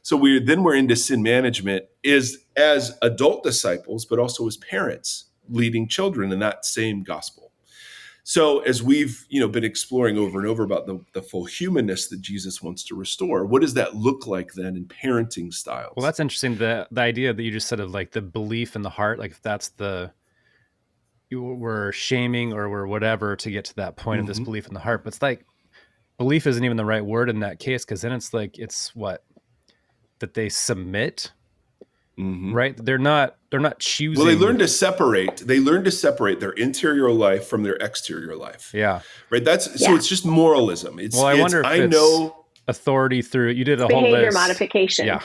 So we're into sin management is as adult disciples, but also as parents leading children in that same gospel. So as we've been exploring over and over about the full humanness that Jesus wants to restore, what does that look like then in parenting styles? Well, that's interesting. The idea that you just said of like the belief in the heart, like if that's the we're shaming or we're whatever to get to that point of this Mhm. belief in the heart. But it's like belief isn't even the right word in that case, because then it's like it's what that they submit, Mhm. right? They're not choosing. Well, they learn to separate. They learn to separate their interior life from their exterior life. Yeah. Right. So it's just moralism. Well, I wonder if I it's know authority through, you did a whole behavior list. modification. Yeah.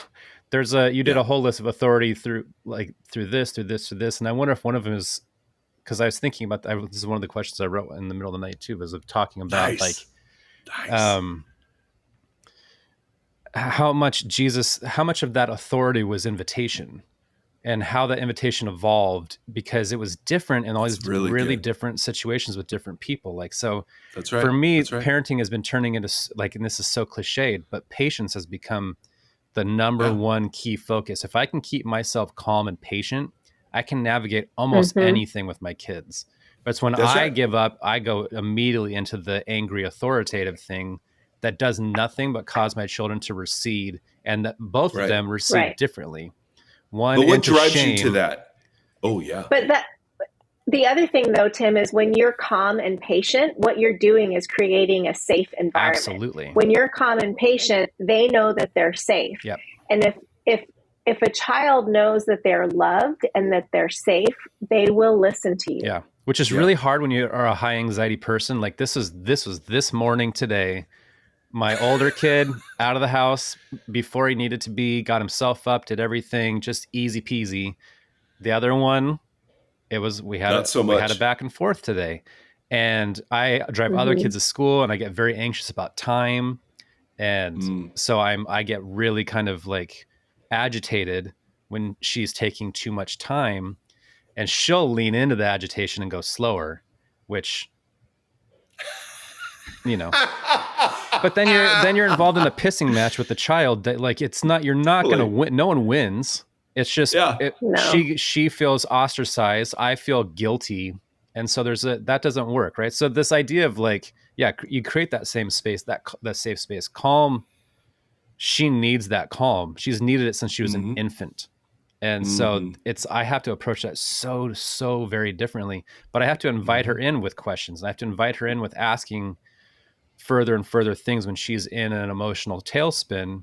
You did a whole list of authority through this. And I wonder if one of them is, because I was thinking about that. This is one of the questions I wrote in the middle of the night too, was of talking about nice. how much of that authority was invitation, and how that invitation evolved, because it was different in all these really different situations with different people. Like, so that's right. For me, that's right. Parenting has been turning into like, and this is so cliched, but patience has become the number one key focus. If I can keep myself calm and patient, I can navigate almost anything with my kids. But it's when I give up, I go immediately into the angry authoritative thing that does nothing but cause my children to recede, and that both of them recede differently. But what drives you to that? Oh, yeah. But the other thing, though, Tim, is when you're calm and patient, what you're doing is creating a safe environment. Absolutely. When you're calm and patient, they know that they're safe. Yep. And if a child knows that they're loved and that they're safe, they will listen to you. Yeah. Which is really hard when you are a high anxiety person. Like this was this morning today. My older kid out of the house before he needed to be, got himself up, did everything, just easy peasy. The other one, we had a back and forth today. And I drive other kids to school, and I get very anxious about time. And so I get really kind of like agitated when she's taking too much time, and she'll lean into the agitation and go slower, which, but then you're involved in a pissing match with the child that, like, you're not going to win. No one wins. It's just, she feels ostracized. I feel guilty. And so that doesn't work. Right. So this idea of like, you create that same space, that safe space, calm. She needs that calm. She's needed it since she was an infant. And so I have to approach that so very differently, but I have to invite her in with questions. I have to invite her in with asking further and further things when she's in an emotional tailspin.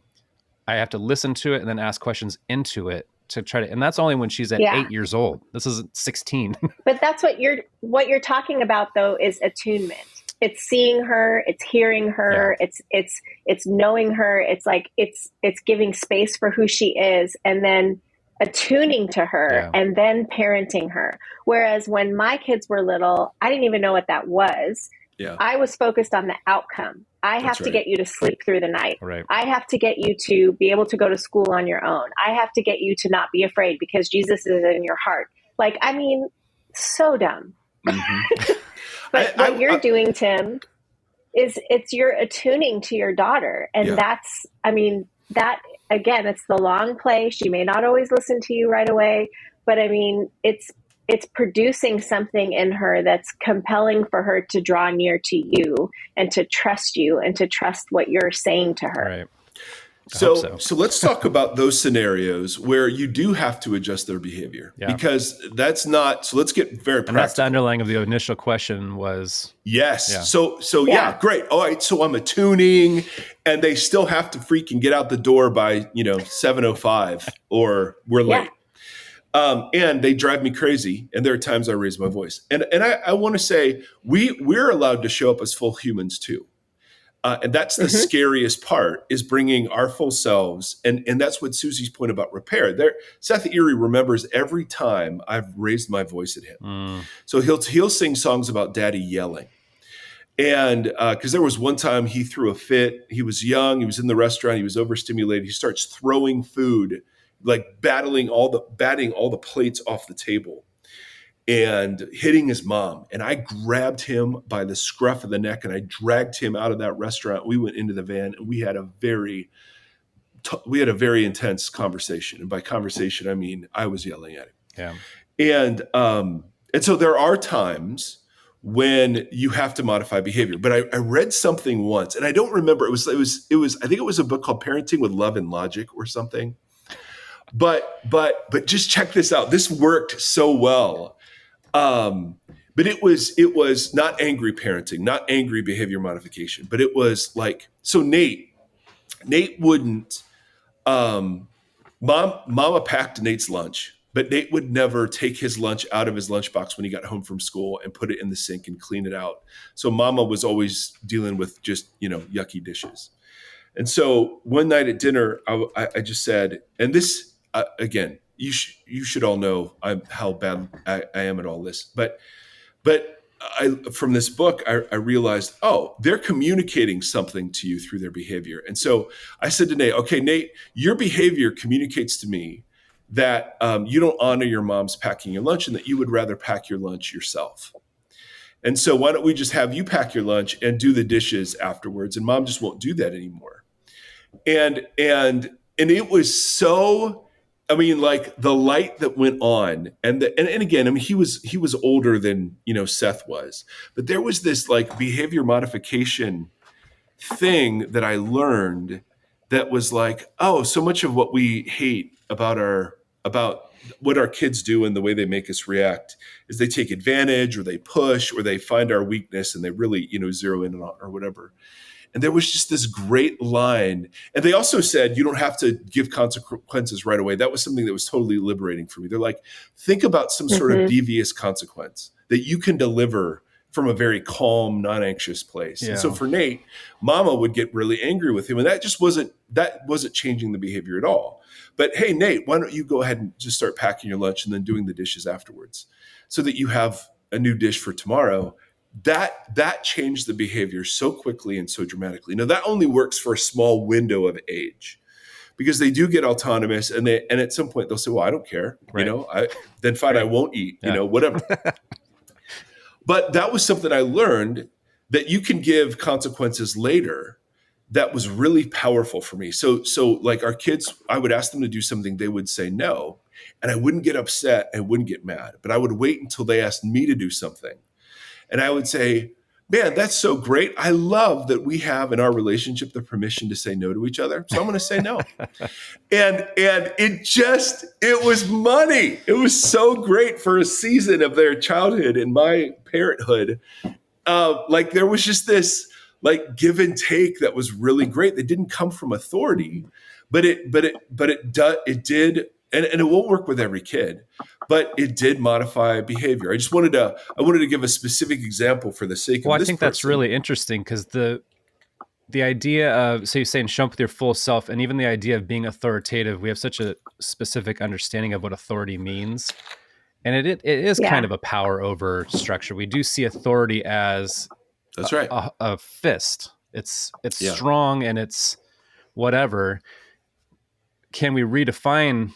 I have to listen to it and then ask questions into it to try to, and that's only when she's at 8 years old. This isn't 16. But that's what you're talking about, though, is attunement. It's seeing her, it's hearing her, it's knowing her. It's like, it's giving space for who she is, and then attuning to her and then parenting her. Whereas when my kids were little, I didn't even know what that was. Yeah. I was focused on the outcome. I have to get you to sleep through the night. Right. I have to get you to be able to go to school on your own. I have to get you to not be afraid because Jesus is in your heart. Like, I mean, so dumb. But what you're doing, Tim, is you're attuning to your daughter. And that's, I mean, that, again, it's the long play. She may not always listen to you right away, but I mean, it's producing something in her that's compelling for her to draw near to you and to trust you and to trust what you're saying to her. Right. So let's talk about those scenarios where you do have to adjust their behavior, because that's not, so let's get very practical. And that's the underlying of the initial question was. Yes. Yeah. So great. All right. So I'm attuning, and they still have to freaking get out the door by, 7:05 or we're late. And they drive me crazy. And there are times I raise my voice. And I want to say we're allowed to show up as full humans too. And that's the scariest part, is bringing our full selves. And that's what Susie's point about repair. Seth Erre remembers every time I've raised my voice at him. So he'll sing songs about daddy yelling. And because there was one time he threw a fit. He was young. He was in the restaurant. He was overstimulated. He starts throwing food, like batting all the plates off the table and hitting his mom. And I grabbed him by the scruff of the neck and I dragged him out of that restaurant. We went into the van and we had a very intense conversation. And by conversation, I mean, I was yelling at him. Yeah. And so there are times when you have to modify behavior. But I read something once, and I don't remember. It was I think it was a book called Parenting with Love and Logic or something. But just check this out. This worked so well. But it was not angry parenting, not angry behavior modification, but it was like, so Nate wouldn't, mama packed Nate's lunch, but Nate would never take his lunch out of his lunchbox when he got home from school and put it in the sink and clean it out. So mama was always dealing with just, yucky dishes. And so one night at dinner, I just said, and this, again, you should all know how bad I am at all this, but from this book, I realized, they're communicating something to you through their behavior. And so I said to Nate, okay, Nate, your behavior communicates to me that you don't honor your mom's packing your lunch and that you would rather pack your lunch yourself. And so why don't we just have you pack your lunch and do the dishes afterwards? And mom just won't do that anymore. And it was so, like the light that went on, and again, he was older than Seth was, but there was this like behavior modification thing that I learned that was like, so much of what we hate about what our kids do and the way they make us react is they take advantage or they push or they find our weakness and they really zero in on or whatever. And there was just this great line. And they also said, you don't have to give consequences right away. That was something that was totally liberating for me. They're like, think about some sort of devious consequence that you can deliver from a very calm, non-anxious place. Yeah. And so for Nate, mama would get really angry with him. And that wasn't changing the behavior at all. But hey, Nate, why don't you go ahead and just start packing your lunch and then doing the dishes afterwards so that you have a new dish for tomorrow. That changed the behavior so quickly and so dramatically. Now that only works for a small window of age because they do get autonomous and at some point they'll say, well, I don't care. Right. Then fine, right. I won't eat, whatever. But that was something I learned that you can give consequences later. That was really powerful for me. So like our kids, I would ask them to do something, they would say no. And I wouldn't get upset. I wouldn't get mad, but I would wait until they asked me to do something. And I would say, man, that's so great. I love that we have in our relationship the permission to say no to each other. So I'm going to say no. And it was money. It was so great for a season of their childhood and my parenthood. Like there was just this like give and take that was really great. That didn't come from authority, but it did. And it won't work with every kid, but it did modify behavior. I wanted to give a specific example for the sake of this. Well, I think that's really interesting because the idea of, so you're saying show up with your full self, and even the idea of being authoritative, we have such a specific understanding of what authority means. And it is kind of a power over structure. We do see authority as that's right. a fist. It's strong and it's whatever. Can we redefine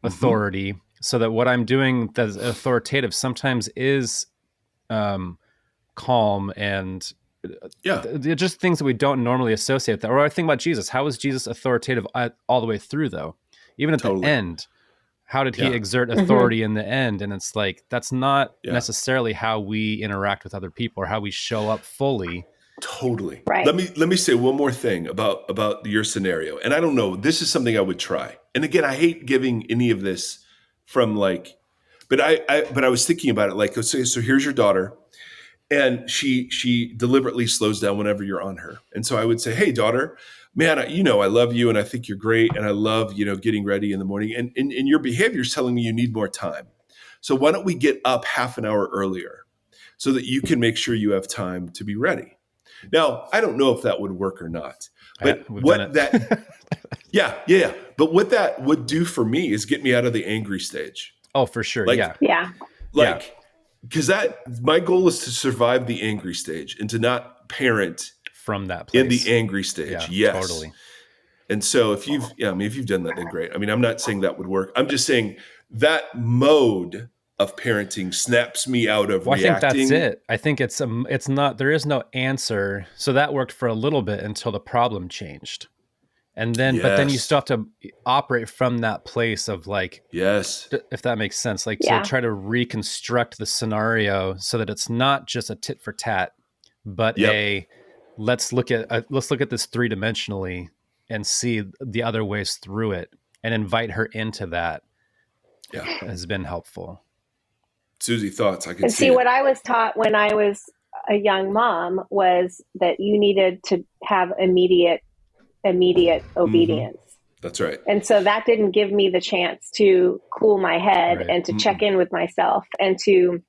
authority so that what I'm doing that's authoritative sometimes is calm and just things that we don't normally associate with that. Or I think about Jesus. How was Jesus authoritative all the way through though? Even at the end, how did he exert authority in the end? And it's like, that's not necessarily how we interact with other people or how we show up fully. Totally. Right. Let me say one more thing about your scenario. And I don't know, this is something I would try. And again, I hate giving any of this from like, but I was thinking about it like, so here's your daughter and she deliberately slows down whenever you're on her. And so I would say, hey daughter, man, I love you and I think you're great. And I love, getting ready in the morning and your behavior is telling me you need more time. So why don't we get up half an hour earlier so that you can make sure you have time to be ready? Now, I don't know if that would work or not, but But what that would do for me is get me out of the angry stage. Oh, for sure. Because my goal is to survive the angry stage and to not parent from that place in the angry stage. Yeah, yes, totally. And so if you've done that, then great. I'm not saying that would work. I'm just saying that mode of parenting snaps me out of reacting. I think that's it. I think it's not, there is no answer. So that worked for a little bit until the problem changed. And then, but then you still have to operate from that place of like, if that makes sense, like to try to reconstruct the scenario so that it's not just a tit for tat, but let's look at this three-dimensionally and see the other ways through it and invite her into that has been helpful. Susie, thoughts? I can And see see, it. what I was taught when I was a young mom was that you needed to have immediate Mm-hmm. obedience. That's right. And so that didn't give me the chance to cool my head Right. and to check in with myself and to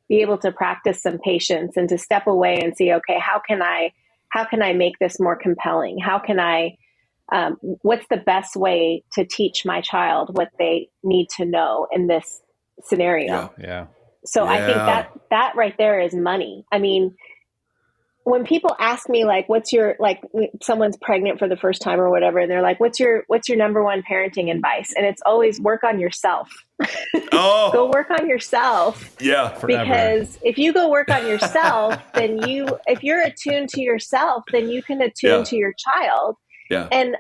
be able to practice some patience and to step away and see, okay, how can I make this more compelling? How can I, what's the best way to teach my child what they need to know in this scenario? Yeah. So I think Yeah. that right there is money. I mean, when people ask me like, what's your, like someone's pregnant for the first time or whatever, and they're like, what's your number one parenting advice? And it's always work on yourself. Oh, Go work on yourself. yeah. Forever. Because if you go work on yourself, then if you're attuned to yourself, then you can attune to your child. Yeah. And,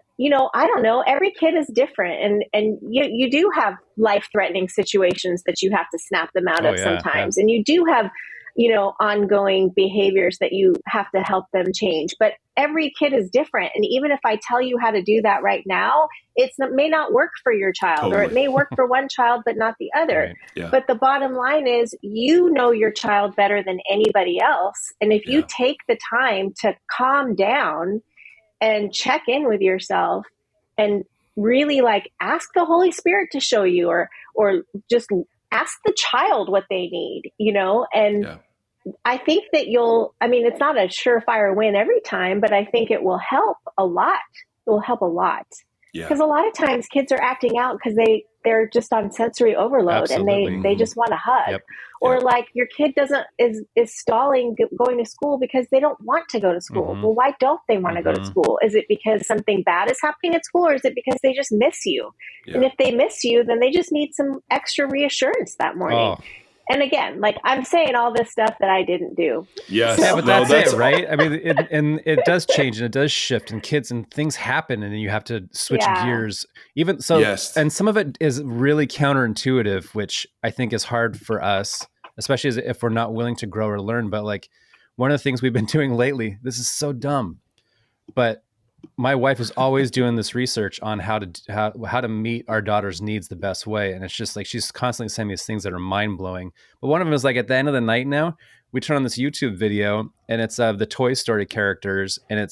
I don't know, every kid is different. And you do have life-threatening situations that you have to snap them out of sometimes. And you do have, ongoing behaviors that you have to help them change. But every kid is different. And even if I tell you how to do that right now, it may not work for your child, or it may work for one child, but not the other. Right. Yeah. But the bottom line is, you know your child better than anybody else. And if you take the time to calm down and check in with yourself and really like ask the Holy Spirit to show you, or just ask the child what they need, and I think that it's not a surefire win every time, but I think it will help a lot. It will help a lot. Because a lot of times kids are acting out because they're just on sensory overload. Absolutely. And they just want a hug. Yep. Or like your kid is stalling going to school because they don't want to go to school. Mm-hmm. Well, why don't they want to go to school? Is it because something bad is happening at school, or is it because they just miss you? And if they miss you, then they just need some extra reassurance that morning. Oh. And again, like I'm saying all this stuff that I didn't do. Yes. Yeah, but that's it, right? I mean, it does change and it does shift, and kids and things happen, and then you have to switch gears. Even so, and some of it is really counterintuitive, which I think is hard for us, especially if we're not willing to grow or learn. But like one of the things we've been doing lately, this is so dumb, but my wife is always doing this research on how to meet our daughter's needs the best way. And it's just like, she's constantly saying these things that are mind blowing. But one of them is like, at the end of the night now, we turn on this YouTube video and it's of the Toy Story characters. And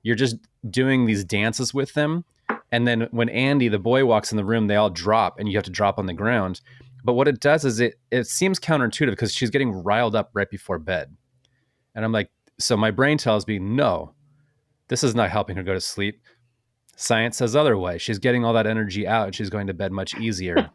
you're just doing these dances with them. And then when Andy, the boy, walks in the room, they all drop and you have to drop on the ground. But what it does is it seems counterintuitive because she's getting riled up right before bed. And I'm like, so my brain tells me, no, this is not helping her go to sleep. Science says otherwise. She's getting all that energy out and she's going to bed much easier.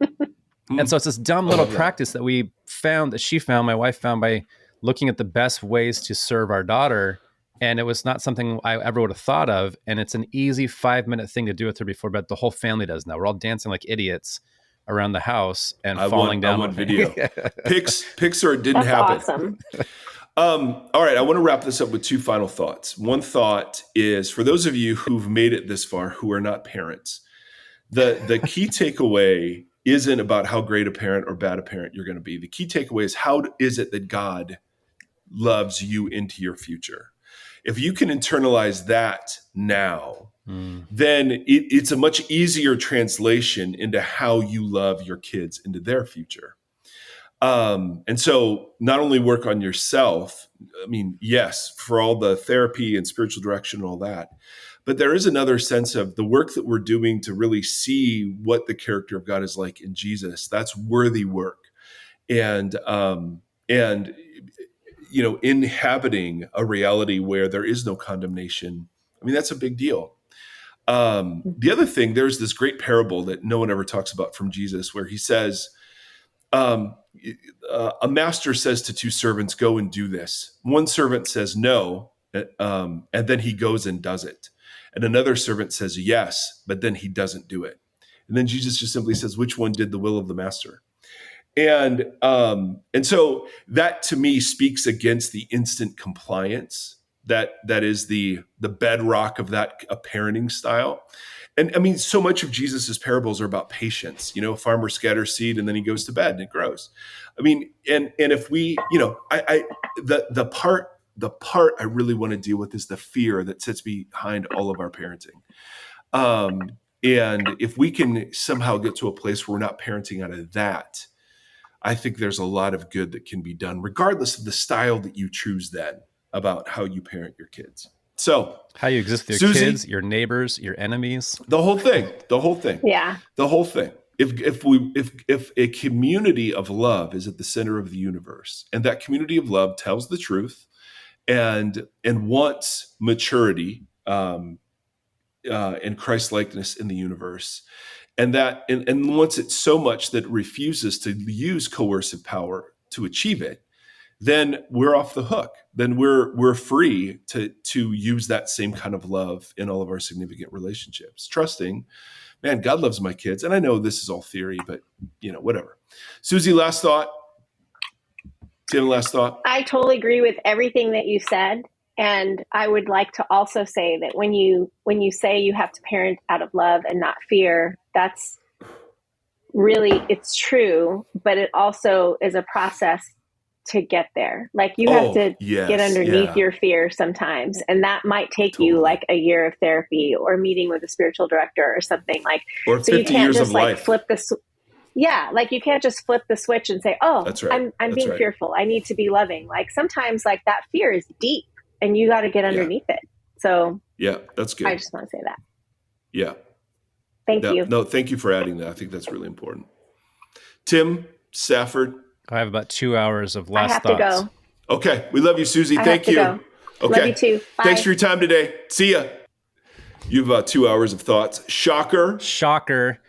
And so it's this dumb little practice that my wife found by looking at the best ways to serve our daughter. And it was not something I ever would have thought of. And it's an easy 5-minute thing to do with her before bed. The whole family does now. We're all dancing like idiots around the house and falling down. I want video. Pics or it didn't happen. Awesome. All right, I want to wrap this up with 2 final thoughts. One thought is, for those of you who've made it this far who are not parents, the key takeaway isn't about how great a parent or bad a parent you're going to be. The key takeaway is, how is it that God loves you into your future? If you can internalize that now, then it's a much easier translation into how you love your kids into their future. And so not only work on yourself, I mean, yes, for all the therapy and spiritual direction and all that, but there is another sense of the work that we're doing to really see what the character of God is like in Jesus. That's worthy work. And inhabiting a reality where there is no condemnation, I mean, that's a big deal. The other thing, there's this great parable that no one ever talks about from Jesus, where he says, a master says to 2 servants, go and do this. One servant says no, and then he goes and does it. And another servant says yes, but then he doesn't do it. And then Jesus just simply says, which one did the will of the master? And so that to me speaks against the instant compliance that is the bedrock of that parenting style. And I mean, so much of Jesus's parables are about patience. A farmer scatters seed and then he goes to bed and it grows. I mean, and if we, the part I really want to deal with is the fear that sits behind all of our parenting. And if we can somehow get to a place where we're not parenting out of that, I think there's a lot of good that can be done, regardless of the style that you choose then about how you parent your kids. So How you exist with your Susie, kids, your neighbors, your enemies. the whole thing. Yeah. The whole thing. If a community of love is at the center of the universe, and that community of love tells the truth and wants maturity and Christ-likeness in the universe, and wants it so much that it refuses to use coercive power to achieve it, then we're off the hook. Then we're free to use that same kind of love in all of our significant relationships, trusting, man, God loves my kids. And I know this is all theory, but whatever. Susie, last thought. Tim, last thought. I totally agree with everything that you said. And I would like to also say that when you say you have to parent out of love and not fear, that's really, it's true, but it also is a process to get there. Like you have to get underneath your fear sometimes. And that might take you like a year of therapy or meeting with a spiritual director or something like, or 50 you can't years just of like life. flip the like you can't just flip the switch and say, oh, that's right. I'm being fearful. I need to be loving. Like sometimes like that fear is deep and you got to get underneath it. So yeah, that's good. I just want to say that. Yeah. Thank you. No, thank you for adding that. I think that's really important. Tim, Stafford. I have about 2 hours of last thoughts. thoughts. To go. Okay. We love you, Susie. Thank you. Go. Okay. Love you too. Bye. Thanks for your time today. See ya. You have about 2 hours of thoughts. Shocker. Shocker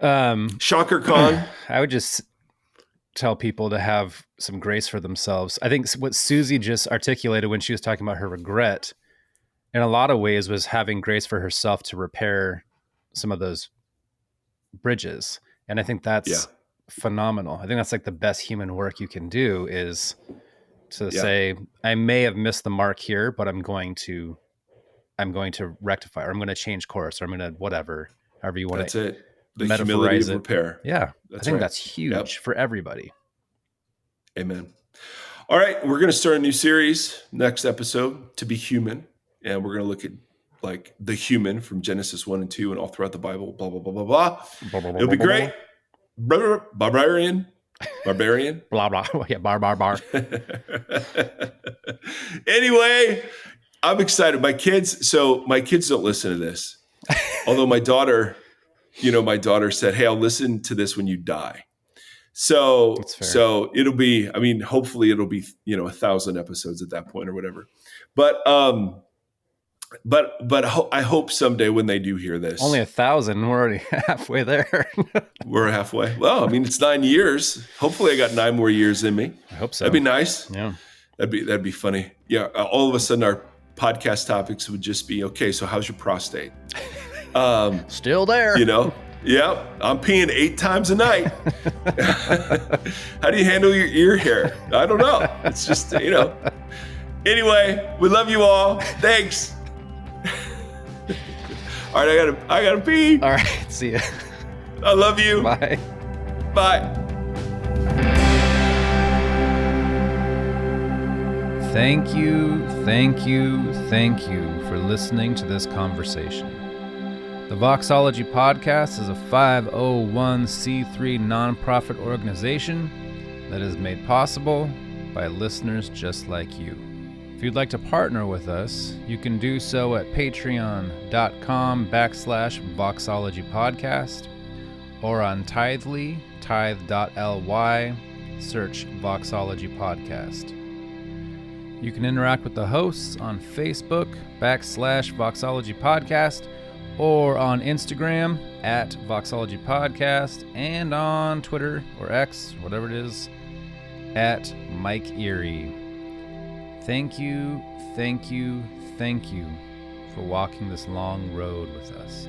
Con. I would just tell people to have some grace for themselves. I think what Susie just articulated when she was talking about her regret, in a lot of ways, was having grace for herself to repair some of those bridges. And I think that's phenomenal. I think that's like the best human work you can do is to say, I may have missed the mark here, but I'm going to rectify, or I'm going to change course, or I'm going to whatever, however you want to. That's it. The humility of repair. Yeah. I think that's huge for everybody. Amen. All right. We're going to start a new series next episode, To Be Human. And we're going to look at like the human from Genesis 1 and 2 and all throughout the Bible, blah, blah, blah, blah, blah. It'll be great. Barbarian. Blah, blah. Yeah, bar. Anyway, I'm excited. My kids don't listen to this. Although my daughter said, hey, I'll listen to this when you die. So it'll be, hopefully it'll be, 1,000 episodes at that point or whatever. But I hope someday when they do hear this, only 1,000. We're already halfway there. We're halfway. Well, it's 9 years. Hopefully I got 9 more years in me. I hope so. That'd be nice. Yeah. That'd be funny. Yeah. All of a sudden our podcast topics would just be, okay, so how's your prostate? Still there. Yeah, I'm peeing 8 times a night. How do you handle your ear hair? I don't know. It's just, Anyway, we love you all. Thanks. All right, I gotta pee. All right, see ya. I love you. Bye. Bye. Thank you for listening to this conversation. The Voxology Podcast is a 501c3 nonprofit organization that is made possible by listeners just like you. If you'd like to partner with us, you can do so at patreon.com/Voxology Podcast or on Tithely, tithe.ly, search Voxology Podcast. You can interact with the hosts on Facebook /Voxology Podcast or on Instagram at Voxology Podcast and on Twitter or X, whatever it is, at Mike Erre. Thank you for walking this long road with us.